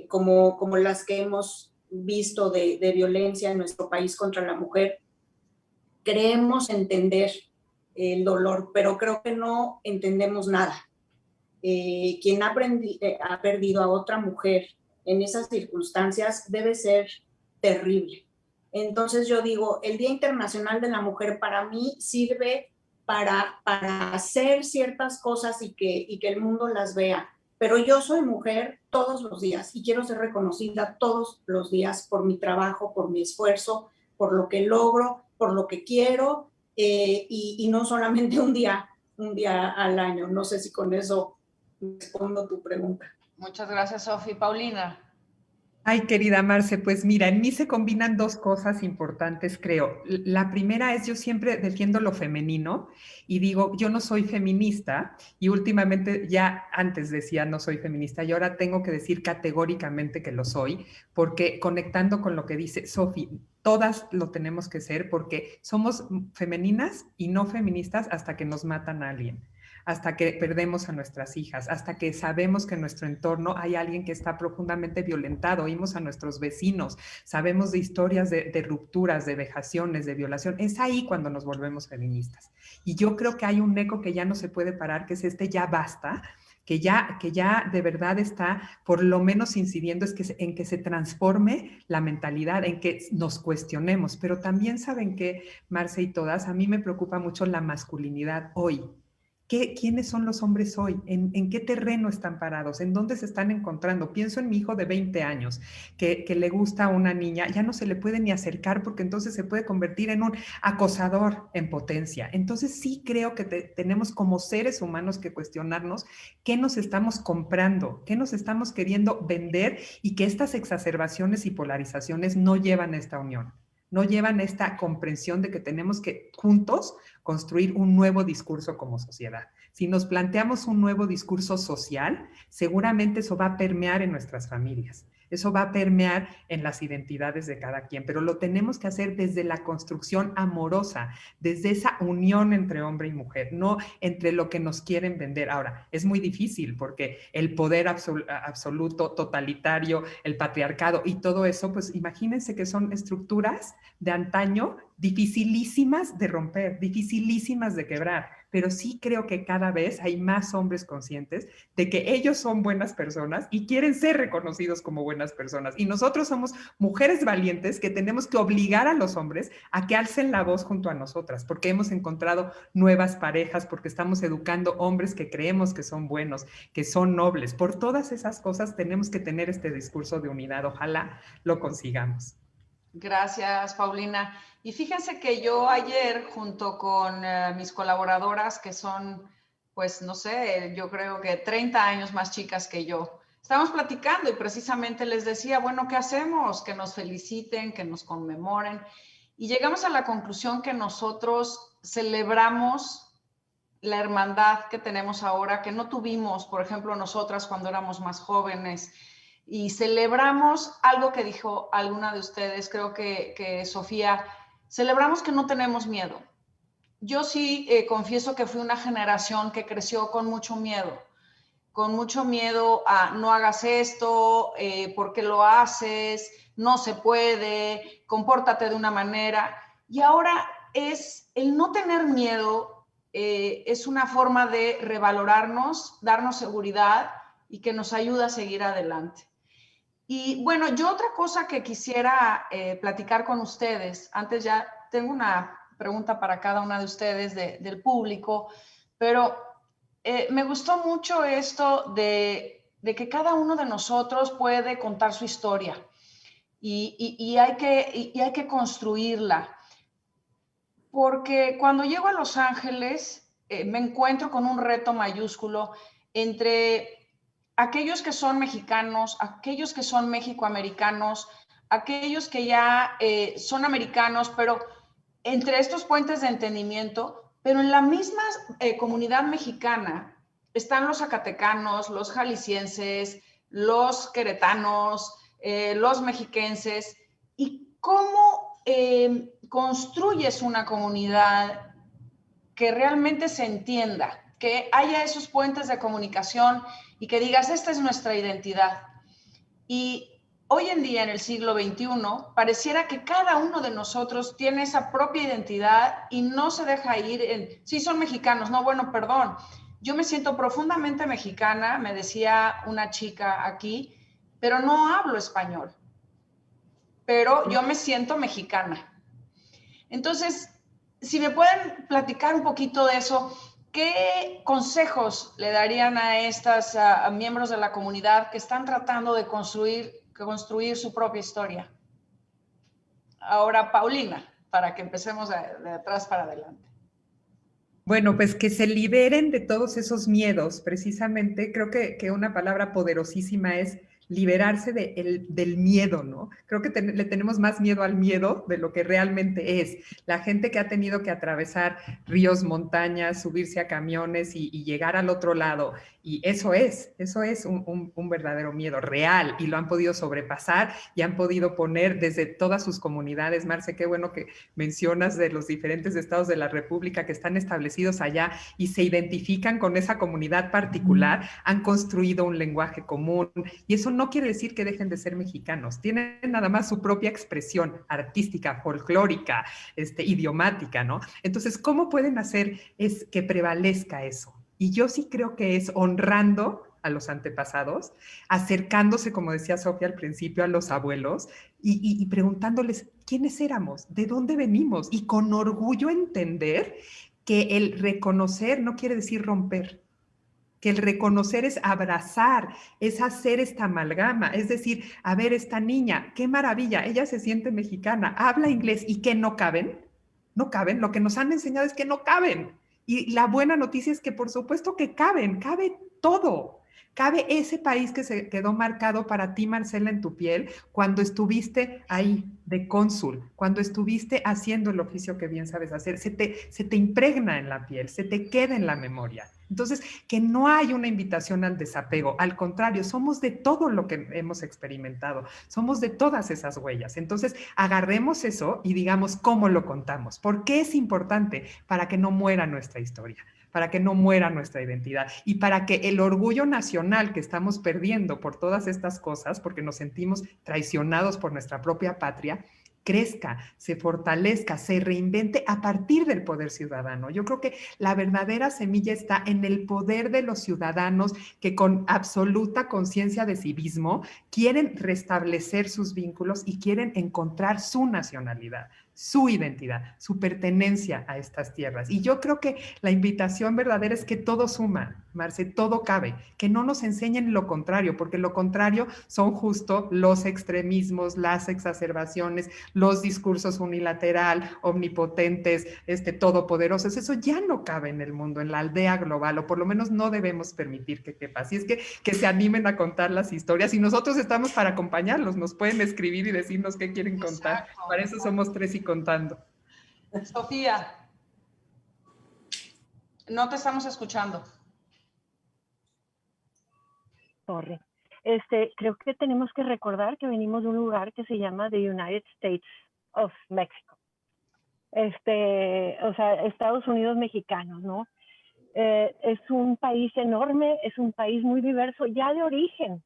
como las que hemos visto de violencia en nuestro país contra la mujer, creemos entender el dolor, pero creo que no entendemos nada. Quien ha perdido a otra mujer en esas circunstancias debe ser terrible. Entonces yo digo, el Día Internacional de la Mujer para mí sirve para hacer ciertas cosas y que el mundo las vea. Pero yo soy mujer todos los días y quiero ser reconocida todos los días por mi trabajo, por mi esfuerzo, por lo que logro, por lo que quiero, y no solamente un día al año. No sé si con eso respondo tu pregunta. Muchas gracias, Sofi. Paulina. Ay, querida Marce, pues mira, en mí se combinan dos cosas importantes, creo. La primera es, yo siempre defiendo lo femenino y digo, yo no soy feminista, y últimamente ya antes decía no soy feminista y ahora tengo que decir categóricamente que lo soy, porque conectando con lo que dice Sofi, todas lo tenemos que ser porque somos femeninas y no feministas hasta que nos matan a alguien. hasta que perdemos a nuestras hijas, hasta que sabemos que en nuestro entorno hay alguien que está profundamente violentado, oímos a nuestros vecinos, sabemos de historias de rupturas, de vejaciones, de violación. Es ahí cuando nos volvemos feministas. Y yo creo que hay un eco que ya no se puede parar, que es este ya basta, que ya de verdad está por lo menos incidiendo en que se transforme la mentalidad, en que nos cuestionemos, pero también saben que, Marce y todas, a mí me preocupa mucho la masculinidad hoy. ¿Quiénes son los hombres hoy? ¿En qué terreno están parados? ¿En dónde se están encontrando? Pienso en mi hijo de 20 años que le gusta a una niña, ya no se le puede ni acercar porque entonces se puede convertir en un acosador en potencia. Entonces sí creo que tenemos como seres humanos que cuestionarnos qué nos estamos comprando, qué nos estamos queriendo vender y que estas exacerbaciones y polarizaciones no llevan a esta unión, no llevan a esta comprensión de que tenemos que juntos construir un nuevo discurso como sociedad. Si nos planteamos un nuevo discurso social, seguramente eso va a permear en nuestras familias. Eso va a permear en las identidades de cada quien, pero lo tenemos que hacer desde la construcción amorosa, desde esa unión entre hombre y mujer, no entre lo que nos quieren vender. Ahora, es muy difícil porque el poder absoluto, totalitario, el patriarcado y todo eso, pues imagínense que son estructuras de antaño dificilísimas de romper, dificilísimas de quebrar, pero sí creo que cada vez hay más hombres conscientes de que ellos son buenas personas y quieren ser reconocidos como buenas personas. Y nosotros somos mujeres valientes que tenemos que obligar a los hombres a que alcen la voz junto a nosotras, porque hemos encontrado nuevas parejas, porque estamos educando hombres que creemos que son buenos, que son nobles. Por todas esas cosas tenemos que tener este discurso de unidad. Ojalá lo consigamos. Gracias, Paulina. Y fíjense que yo ayer, junto con mis colaboradoras, que son, pues, no sé, yo creo que 30 años más chicas que yo, estábamos platicando y precisamente les decía, bueno, ¿qué hacemos? Que nos feliciten, que nos conmemoren. Y llegamos a la conclusión que nosotros celebramos la hermandad que tenemos ahora, que no tuvimos, por ejemplo, nosotras cuando éramos más jóvenes. Y celebramos algo que dijo alguna de ustedes, creo que Sofía, celebramos que no tenemos miedo. Yo sí confieso que fui una generación que creció con mucho miedo a no hagas esto, ¿por qué lo haces? No se puede, compórtate de una manera. Y ahora es el no tener miedo, es una forma de revalorarnos, darnos seguridad y que nos ayuda a seguir adelante. Y bueno, yo otra cosa que quisiera platicar con ustedes, antes ya tengo una pregunta para cada una de ustedes del público, pero me gustó mucho esto de que cada uno de nosotros puede contar su historia y hay que construirla. Porque cuando llego a Los Ángeles me encuentro con un reto mayúsculo entre aquellos que son mexicanos, aquellos que son mexicoamericanos, aquellos que ya son americanos, pero entre estos puentes de entendimiento, pero en la misma comunidad mexicana están los zacatecanos, los jaliscienses, los queretanos, los mexiquenses, y cómo construyes una comunidad que realmente se entienda, que haya esos puentes de comunicación y que digas, esta es nuestra identidad. Y hoy en día, en el siglo XXI, pareciera que cada uno de nosotros tiene esa propia identidad y no se deja ir en, sí, son mexicanos, no, bueno, perdón, yo me siento profundamente mexicana, me decía una chica aquí, pero no hablo español, pero yo me siento mexicana. Entonces, si me pueden platicar un poquito de eso, ¿qué consejos le darían a estas a miembros de la comunidad que están tratando de construir su propia historia? Ahora, Paulina, para que empecemos de atrás para adelante. Bueno, pues que se liberen de todos esos miedos. Precisamente creo que una palabra poderosísima es liberarse del miedo, ¿no? Creo que le tenemos más miedo al miedo de lo que realmente es. La gente que ha tenido que atravesar ríos, montañas, subirse a camiones y llegar al otro lado, y eso es un verdadero miedo real, y lo han podido sobrepasar y han podido poner desde todas sus comunidades. Marce, qué bueno que mencionas de los diferentes estados de la República que están establecidos allá y se identifican con esa comunidad particular, han construido un lenguaje común, y eso no quiere decir que dejen de ser mexicanos, tienen nada más su propia expresión artística, folclórica, idiomática, ¿no? Entonces, ¿cómo pueden hacer es que prevalezca eso? Y yo sí creo que es honrando a los antepasados, acercándose, como decía Sofía al principio, a los abuelos y preguntándoles quiénes éramos, de dónde venimos, y con orgullo entender que el reconocer no quiere decir romper, que el reconocer es abrazar, es hacer esta amalgama, es decir, a ver, esta niña, qué maravilla, ella se siente mexicana, habla inglés, ¿y qué no caben? No caben, lo que nos han enseñado es que no caben. Y la buena noticia es que por supuesto que caben, cabe todo. Cabe ese país que se quedó marcado para ti, Marcela, en tu piel, cuando estuviste ahí de cónsul, cuando estuviste haciendo el oficio que bien sabes hacer, se te impregna en la piel, se te queda en la memoria. Entonces, que no hay una invitación al desapego, al contrario, somos de todo lo que hemos experimentado, somos de todas esas huellas. Entonces, agarremos eso y digamos cómo lo contamos, por qué es importante, para que no muera nuestra historia, para que no muera nuestra identidad y para que el orgullo nacional que estamos perdiendo por todas estas cosas, porque nos sentimos traicionados por nuestra propia patria, crezca, se fortalezca, se reinvente a partir del poder ciudadano. Yo creo que la verdadera semilla está en el poder de los ciudadanos que con absoluta conciencia de civismo quieren restablecer sus vínculos y quieren encontrar su nacionalidad, su identidad, su pertenencia a estas tierras. Y yo creo que la invitación verdadera es que todo suma, Marce, todo cabe, que no nos enseñen lo contrario, porque lo contrario son justo los extremismos, las exacerbaciones, los discursos unilateral, omnipotentes, todopoderosos. Eso ya no cabe en el mundo, en la aldea global, o por lo menos no debemos permitir que quepa. Así es que se animen a contar las historias, y nosotros estamos para acompañarlos, nos pueden escribir y decirnos qué quieren contar. Exacto. Para eso somos 3 y contando. Sofía, no te estamos escuchando. Sorry. Creo que tenemos que recordar que venimos de un lugar que se llama the United States of Mexico. O sea, Estados Unidos mexicanos, ¿no? Es un país enorme, es un país muy diverso, ya de origen.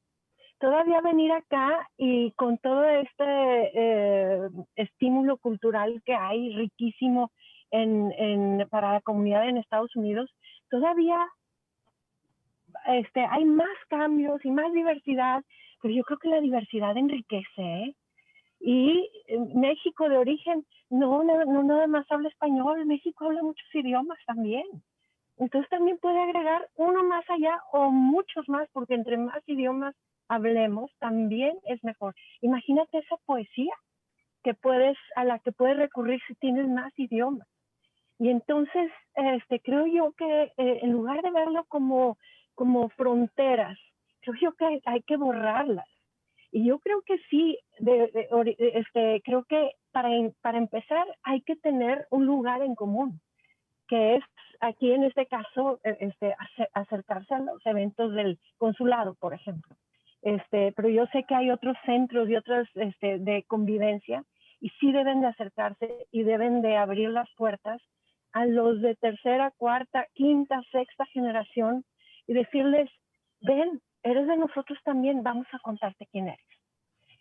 Todavía venir acá y con todo este estímulo cultural que hay riquísimo para la comunidad en Estados Unidos, todavía hay más cambios y más diversidad, pero yo creo que la diversidad enriquece, ¿eh? Y México de origen no nada más habla español, México habla muchos idiomas también. Entonces también puede agregar uno más allá o muchos más, porque entre más idiomas hablemos, también es mejor. Imagínate esa poesía a la que puedes recurrir si tienes más idiomas. Y entonces creo yo que en lugar de verlo como fronteras, creo yo que hay que borrarlas. Y yo creo que sí, creo que para empezar hay que tener un lugar en común, que es aquí en este caso acercarse a los eventos del consulado, por ejemplo. Pero yo sé que hay otros centros y otros de convivencia, y sí deben de acercarse y deben de abrir las puertas a los de tercera, cuarta, quinta, sexta generación y decirles, ven, eres de nosotros también, vamos a contarte quién eres.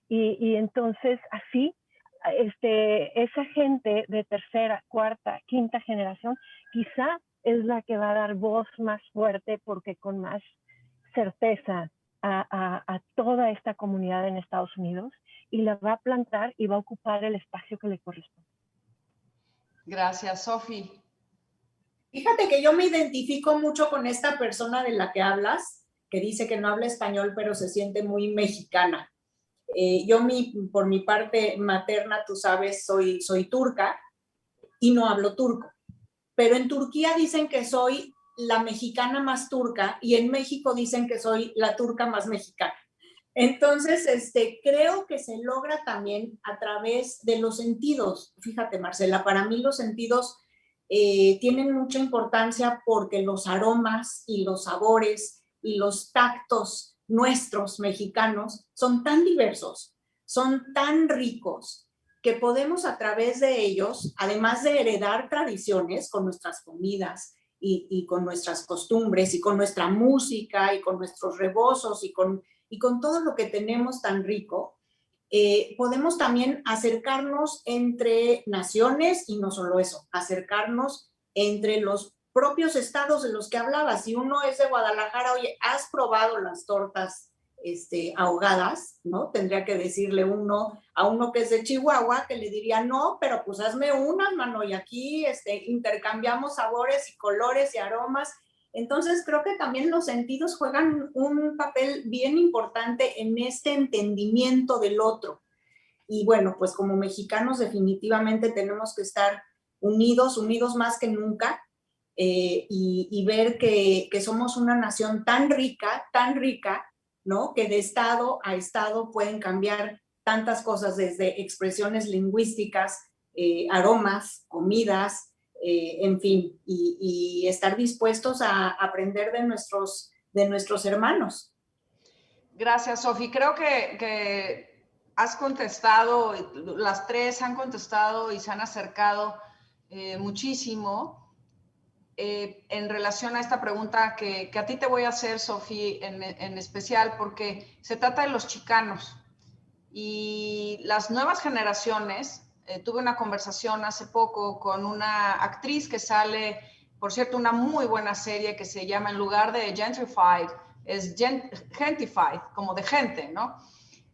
Y entonces así, esa gente de tercera, cuarta, quinta generación quizá es la que va a dar voz más fuerte, porque con más certeza a toda esta comunidad en Estados Unidos, y la va a plantar y va a ocupar el espacio que le corresponde. Gracias, Sofi. Fíjate que yo me identifico mucho con esta persona de la que hablas, que dice que no habla español, pero se siente muy mexicana. Yo por mi parte materna, tú sabes, soy turca y no hablo turco. Pero en Turquía dicen que soy la mexicana más turca, y en México dicen que soy la turca más mexicana. Entonces, creo que se logra también a través de los sentidos. Fíjate, Marcela, para mí los sentidos tienen mucha importancia porque los aromas y los sabores y los tactos nuestros mexicanos son tan diversos, son tan ricos, que podemos a través de ellos, además de heredar tradiciones con nuestras comidas y con nuestras costumbres y con nuestra música y con nuestros rebozos y con todo lo que tenemos tan rico, podemos también acercarnos entre naciones y no solo eso, acercarnos entre los propios estados de los que hablabas. Si uno es de Guadalajara, oye, ¿has probado las tortas ahogadas? ¿No? Tendría que decirle uno a uno que es de Chihuahua, que le diría, no, pero pues hazme una, mano, y aquí intercambiamos sabores y colores y aromas. Entonces creo que también los sentidos juegan un papel bien importante en este entendimiento del otro. Y bueno, pues como mexicanos definitivamente tenemos que estar unidos más que nunca, y ver que somos una nación tan rica, ¿no? Que de estado a estado pueden cambiar tantas cosas, desde expresiones lingüísticas, aromas, comidas, en fin, y estar dispuestos a aprender de nuestros hermanos. Gracias, Sofi. Creo que has contestado, las tres han contestado y se han acercado muchísimo en relación a esta pregunta que a ti te voy a hacer, Sofi, en especial, porque se trata de los chicanos y las nuevas generaciones. Tuve una conversación hace poco con una actriz que sale, por cierto, una muy buena serie que se llama, en lugar de Gentrified, es Gentified, como de gente, ¿no?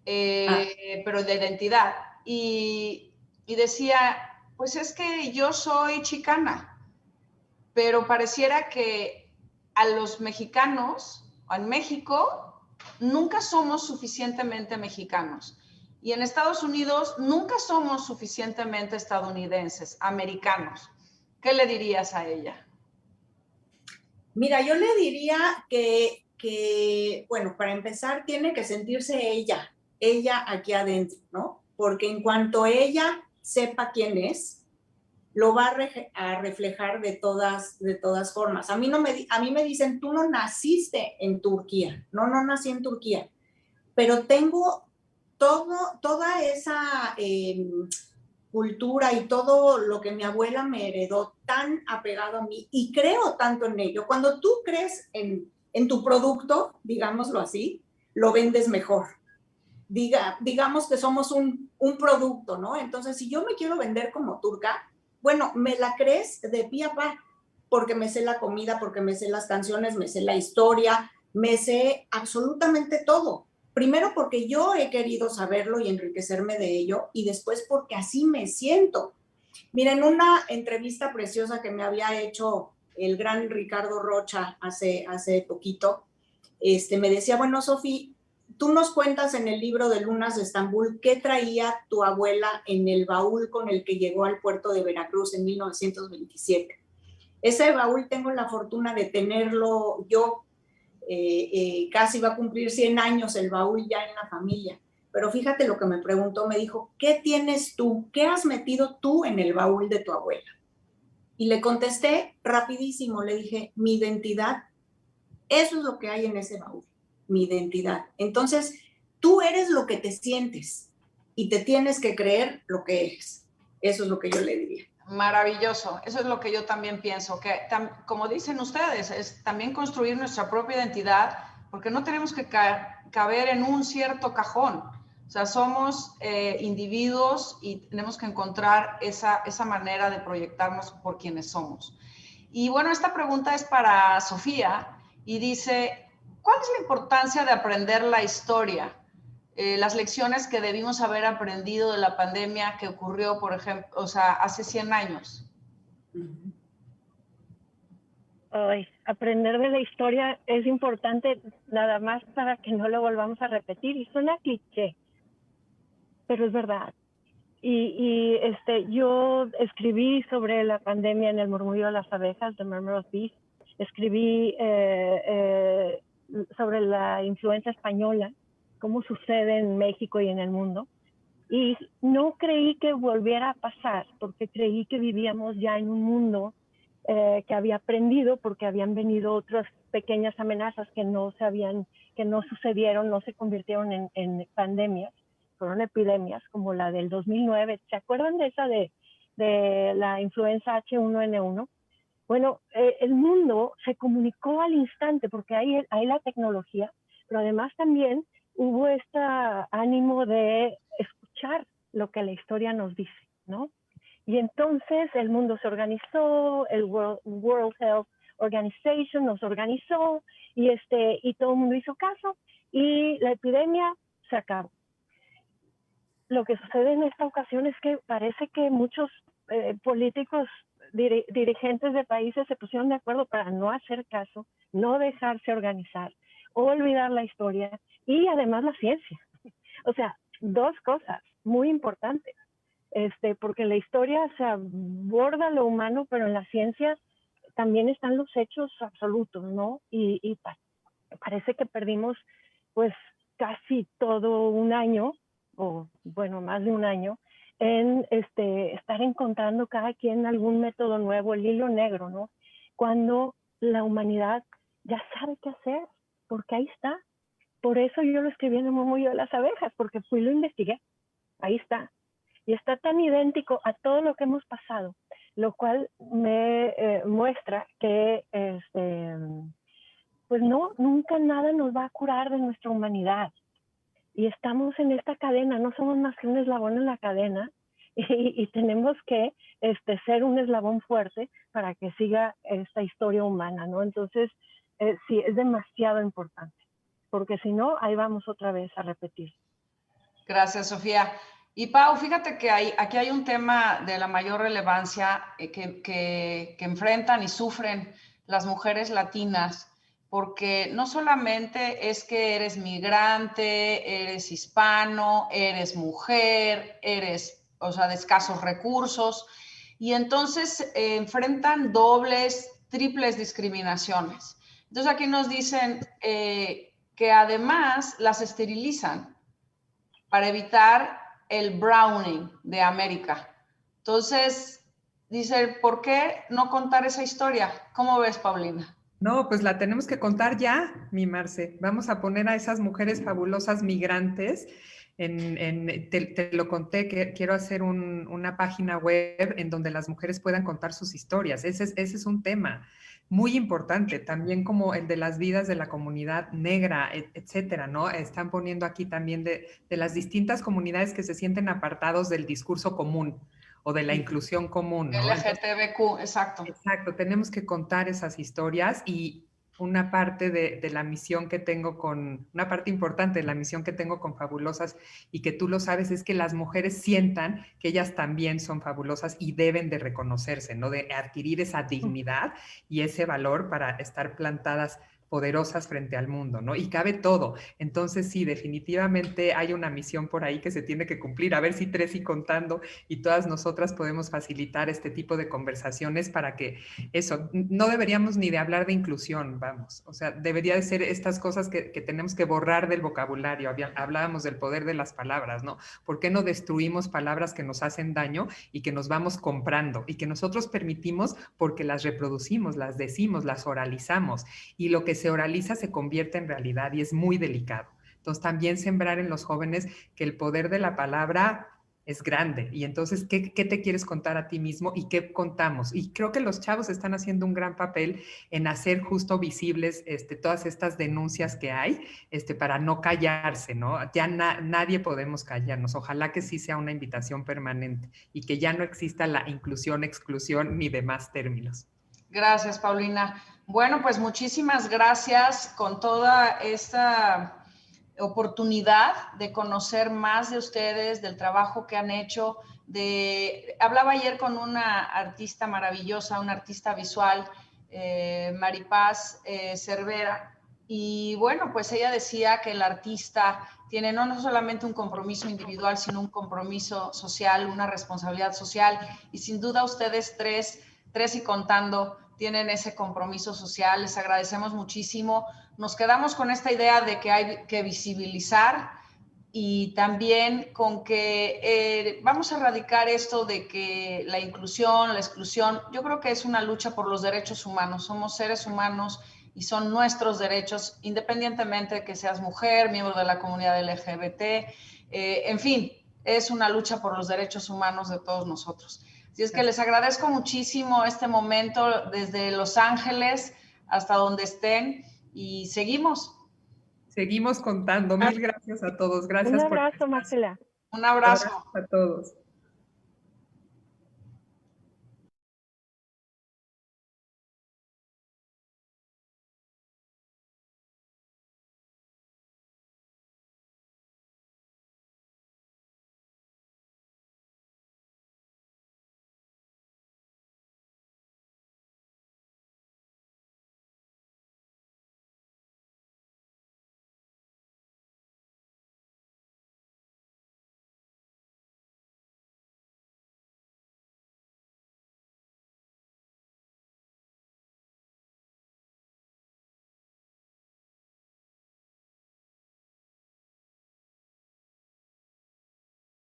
Pero de identidad. Y decía, pues es que yo soy chicana, pero pareciera que a los mexicanos, en México, nunca somos suficientemente mexicanos. Y en Estados Unidos nunca somos suficientemente estadounidenses, americanos. ¿Qué le dirías a ella? Mira, yo le diría que, bueno, para empezar, tiene que sentirse ella aquí adentro, ¿no? Porque en cuanto ella sepa quién es, lo va a reflejar de todas formas. A mí me dicen, tú no naciste en Turquía. No nací en Turquía, pero tengo toda esa cultura y todo lo que mi abuela me heredó tan apegado a mí, y creo tanto en ello. Cuando tú crees en tu producto, digámoslo así, lo vendes mejor. Digamos que somos un producto, ¿no? Entonces, si yo me quiero vender como turca, bueno, me la crees de pie a pa, porque me sé la comida, porque me sé las canciones, me sé la historia, me sé absolutamente todo. Primero porque yo he querido saberlo y enriquecerme de ello, y después porque así me siento. Mira, en una entrevista preciosa que me había hecho el gran Ricardo Rocha hace poquito, me decía, bueno, Sofi, tú nos cuentas en el libro de Lunas de Estambul qué traía tu abuela en el baúl con el que llegó al puerto de Veracruz en 1927. Ese baúl tengo la fortuna de tenerlo yo, casi va a cumplir 100 años el baúl ya en la familia. Pero fíjate lo que me preguntó, me dijo, ¿qué tienes tú? ¿Qué has metido tú en el baúl de tu abuela? Y le contesté rapidísimo, le dije, mi identidad. Eso es lo que hay en ese baúl, mi identidad. Entonces, tú eres lo que te sientes y te tienes que creer lo que eres. Eso es lo que yo le diría. Maravilloso, eso es lo que yo también pienso, que como dicen ustedes, es también construir nuestra propia identidad, porque no tenemos que caber en un cierto cajón. O sea, somos individuos y tenemos que encontrar esa manera de proyectarnos por quienes somos. Y bueno, esta pregunta es para Sofía y dice, ¿cuál es la importancia de aprender la historia? Las lecciones que debimos haber aprendido de la pandemia que ocurrió, por ejemplo, o sea, hace 100 años. Ay, aprender de la historia es importante nada más para que no lo volvamos a repetir. Y suena cliché, pero es verdad. Yo escribí sobre la pandemia en El murmullo de las abejas, The Murmur of Bees. Escribí sobre la influenza española cómo sucede en México y en el mundo. Y no creí que volviera a pasar, porque creí que vivíamos ya en un mundo que había aprendido, porque habían venido otras pequeñas amenazas que no sucedieron, no se convirtieron en pandemias, fueron epidemias como la del 2009. ¿Se acuerdan de esa de la influenza H1N1? Bueno, el mundo se comunicó al instante porque hay la tecnología, pero además también hubo este ánimo de escuchar lo que la historia nos dice, ¿no? Y entonces el mundo se organizó, el World Health Organization nos organizó y todo el mundo hizo caso y la epidemia se acabó. Lo que sucede en esta ocasión es que parece que muchos políticos, dirigentes de países se pusieron de acuerdo para no hacer caso, no dejarse organizar, olvidar la historia y además la ciencia. O sea, dos cosas muy importantes, porque la historia se aborda lo humano, pero en la ciencia también están los hechos absolutos, ¿no? Y parece que perdimos pues casi todo un año, o bueno, más de un año, en estar encontrando cada quien algún método nuevo, el hilo negro, ¿no? Cuando la humanidad ya sabe qué hacer, porque ahí está. Por eso yo lo escribí en el murmullo de las abejas, porque fui y lo investigué. Ahí está. Y está tan idéntico a todo lo que hemos pasado, lo cual me muestra que pues no, nunca nada nos va a curar de nuestra humanidad. Y estamos en esta cadena, no somos más que un eslabón en la cadena y tenemos que ser un eslabón fuerte para que siga esta historia humana, ¿no? Entonces, sí, es demasiado importante, porque si no, ahí vamos otra vez a repetir. Gracias, Sofía. Y Pau, fíjate que aquí hay un tema de la mayor relevancia que enfrentan y sufren las mujeres latinas, porque no solamente es que eres migrante, eres hispano, eres mujer, eres, o sea, de escasos recursos, y entonces enfrentan dobles, triples discriminaciones. Entonces aquí nos dicen que además las esterilizan para evitar el browning de América. Entonces, dice, ¿por qué no contar esa historia? ¿Cómo ves, Paulina? No, pues la tenemos que contar ya, mi Marce. Vamos a poner a esas mujeres fabulosas migrantes. Te lo conté, que quiero hacer una página web en donde las mujeres puedan contar sus historias. Ese es un tema muy importante, también como el de las vidas de la comunidad negra, etcétera, ¿no? Están poniendo aquí también de las distintas comunidades que se sienten apartados del discurso común o de la inclusión común, ¿no? LGTBQ, exacto. Exacto, tenemos que contar esas historias y una parte de la misión que tengo una parte importante de la misión que tengo con Fabulosas y que tú lo sabes es que las mujeres sientan que ellas también son fabulosas y deben de reconocerse, ¿no? De adquirir esa dignidad y ese valor para estar plantadas poderosas frente al mundo, ¿no? Y cabe todo. Entonces, sí, definitivamente hay una misión por ahí que se tiene que cumplir. A ver si Tres y Contando y todas nosotras podemos facilitar este tipo de conversaciones para que eso, no deberíamos ni de hablar de inclusión, vamos. O sea, debería de ser estas cosas que tenemos que borrar del vocabulario. Hablábamos del poder de las palabras, ¿no? ¿Por qué no destruimos palabras que nos hacen daño y que nos vamos comprando y que nosotros permitimos porque las reproducimos, las decimos, las oralizamos y lo que se oraliza se convierte en realidad y es muy delicado. Entonces también sembrar en los jóvenes que el poder de la palabra es grande y entonces ¿qué te quieres contar a ti mismo y qué contamos? Y creo que los chavos están haciendo un gran papel en hacer justo visibles todas estas denuncias que hay para no callarse, ¿no? Ya nadie podemos callarnos. Ojalá que sí sea una invitación permanente y que ya no exista la inclusión, exclusión ni demás términos. Gracias, Paulina. Bueno, pues muchísimas gracias con toda esta oportunidad de conocer más de ustedes, del trabajo que han hecho. Hablaba ayer con una artista maravillosa, una artista visual, Maripaz Cervera, y bueno, pues ella decía que el artista tiene no solamente un compromiso individual, sino un compromiso social, una responsabilidad social, y sin duda ustedes tres y contando, tienen ese compromiso social. Les agradecemos muchísimo nos quedamos con esta idea de que hay que visibilizar y también con que vamos a erradicar esto de que la inclusión, la exclusión, yo creo que es una lucha por los derechos humanos. Somos seres humanos y son nuestros derechos, independientemente de que seas mujer, miembro de la comunidad LGBT, en fin, es una lucha por los derechos humanos de todos nosotros. Así es que les agradezco muchísimo este momento desde Los Ángeles hasta donde estén y seguimos. Seguimos contando. Mil gracias a todos. Gracias Un por el abrazo, espacio. Marcela. Un abrazo. Abrazo a todos.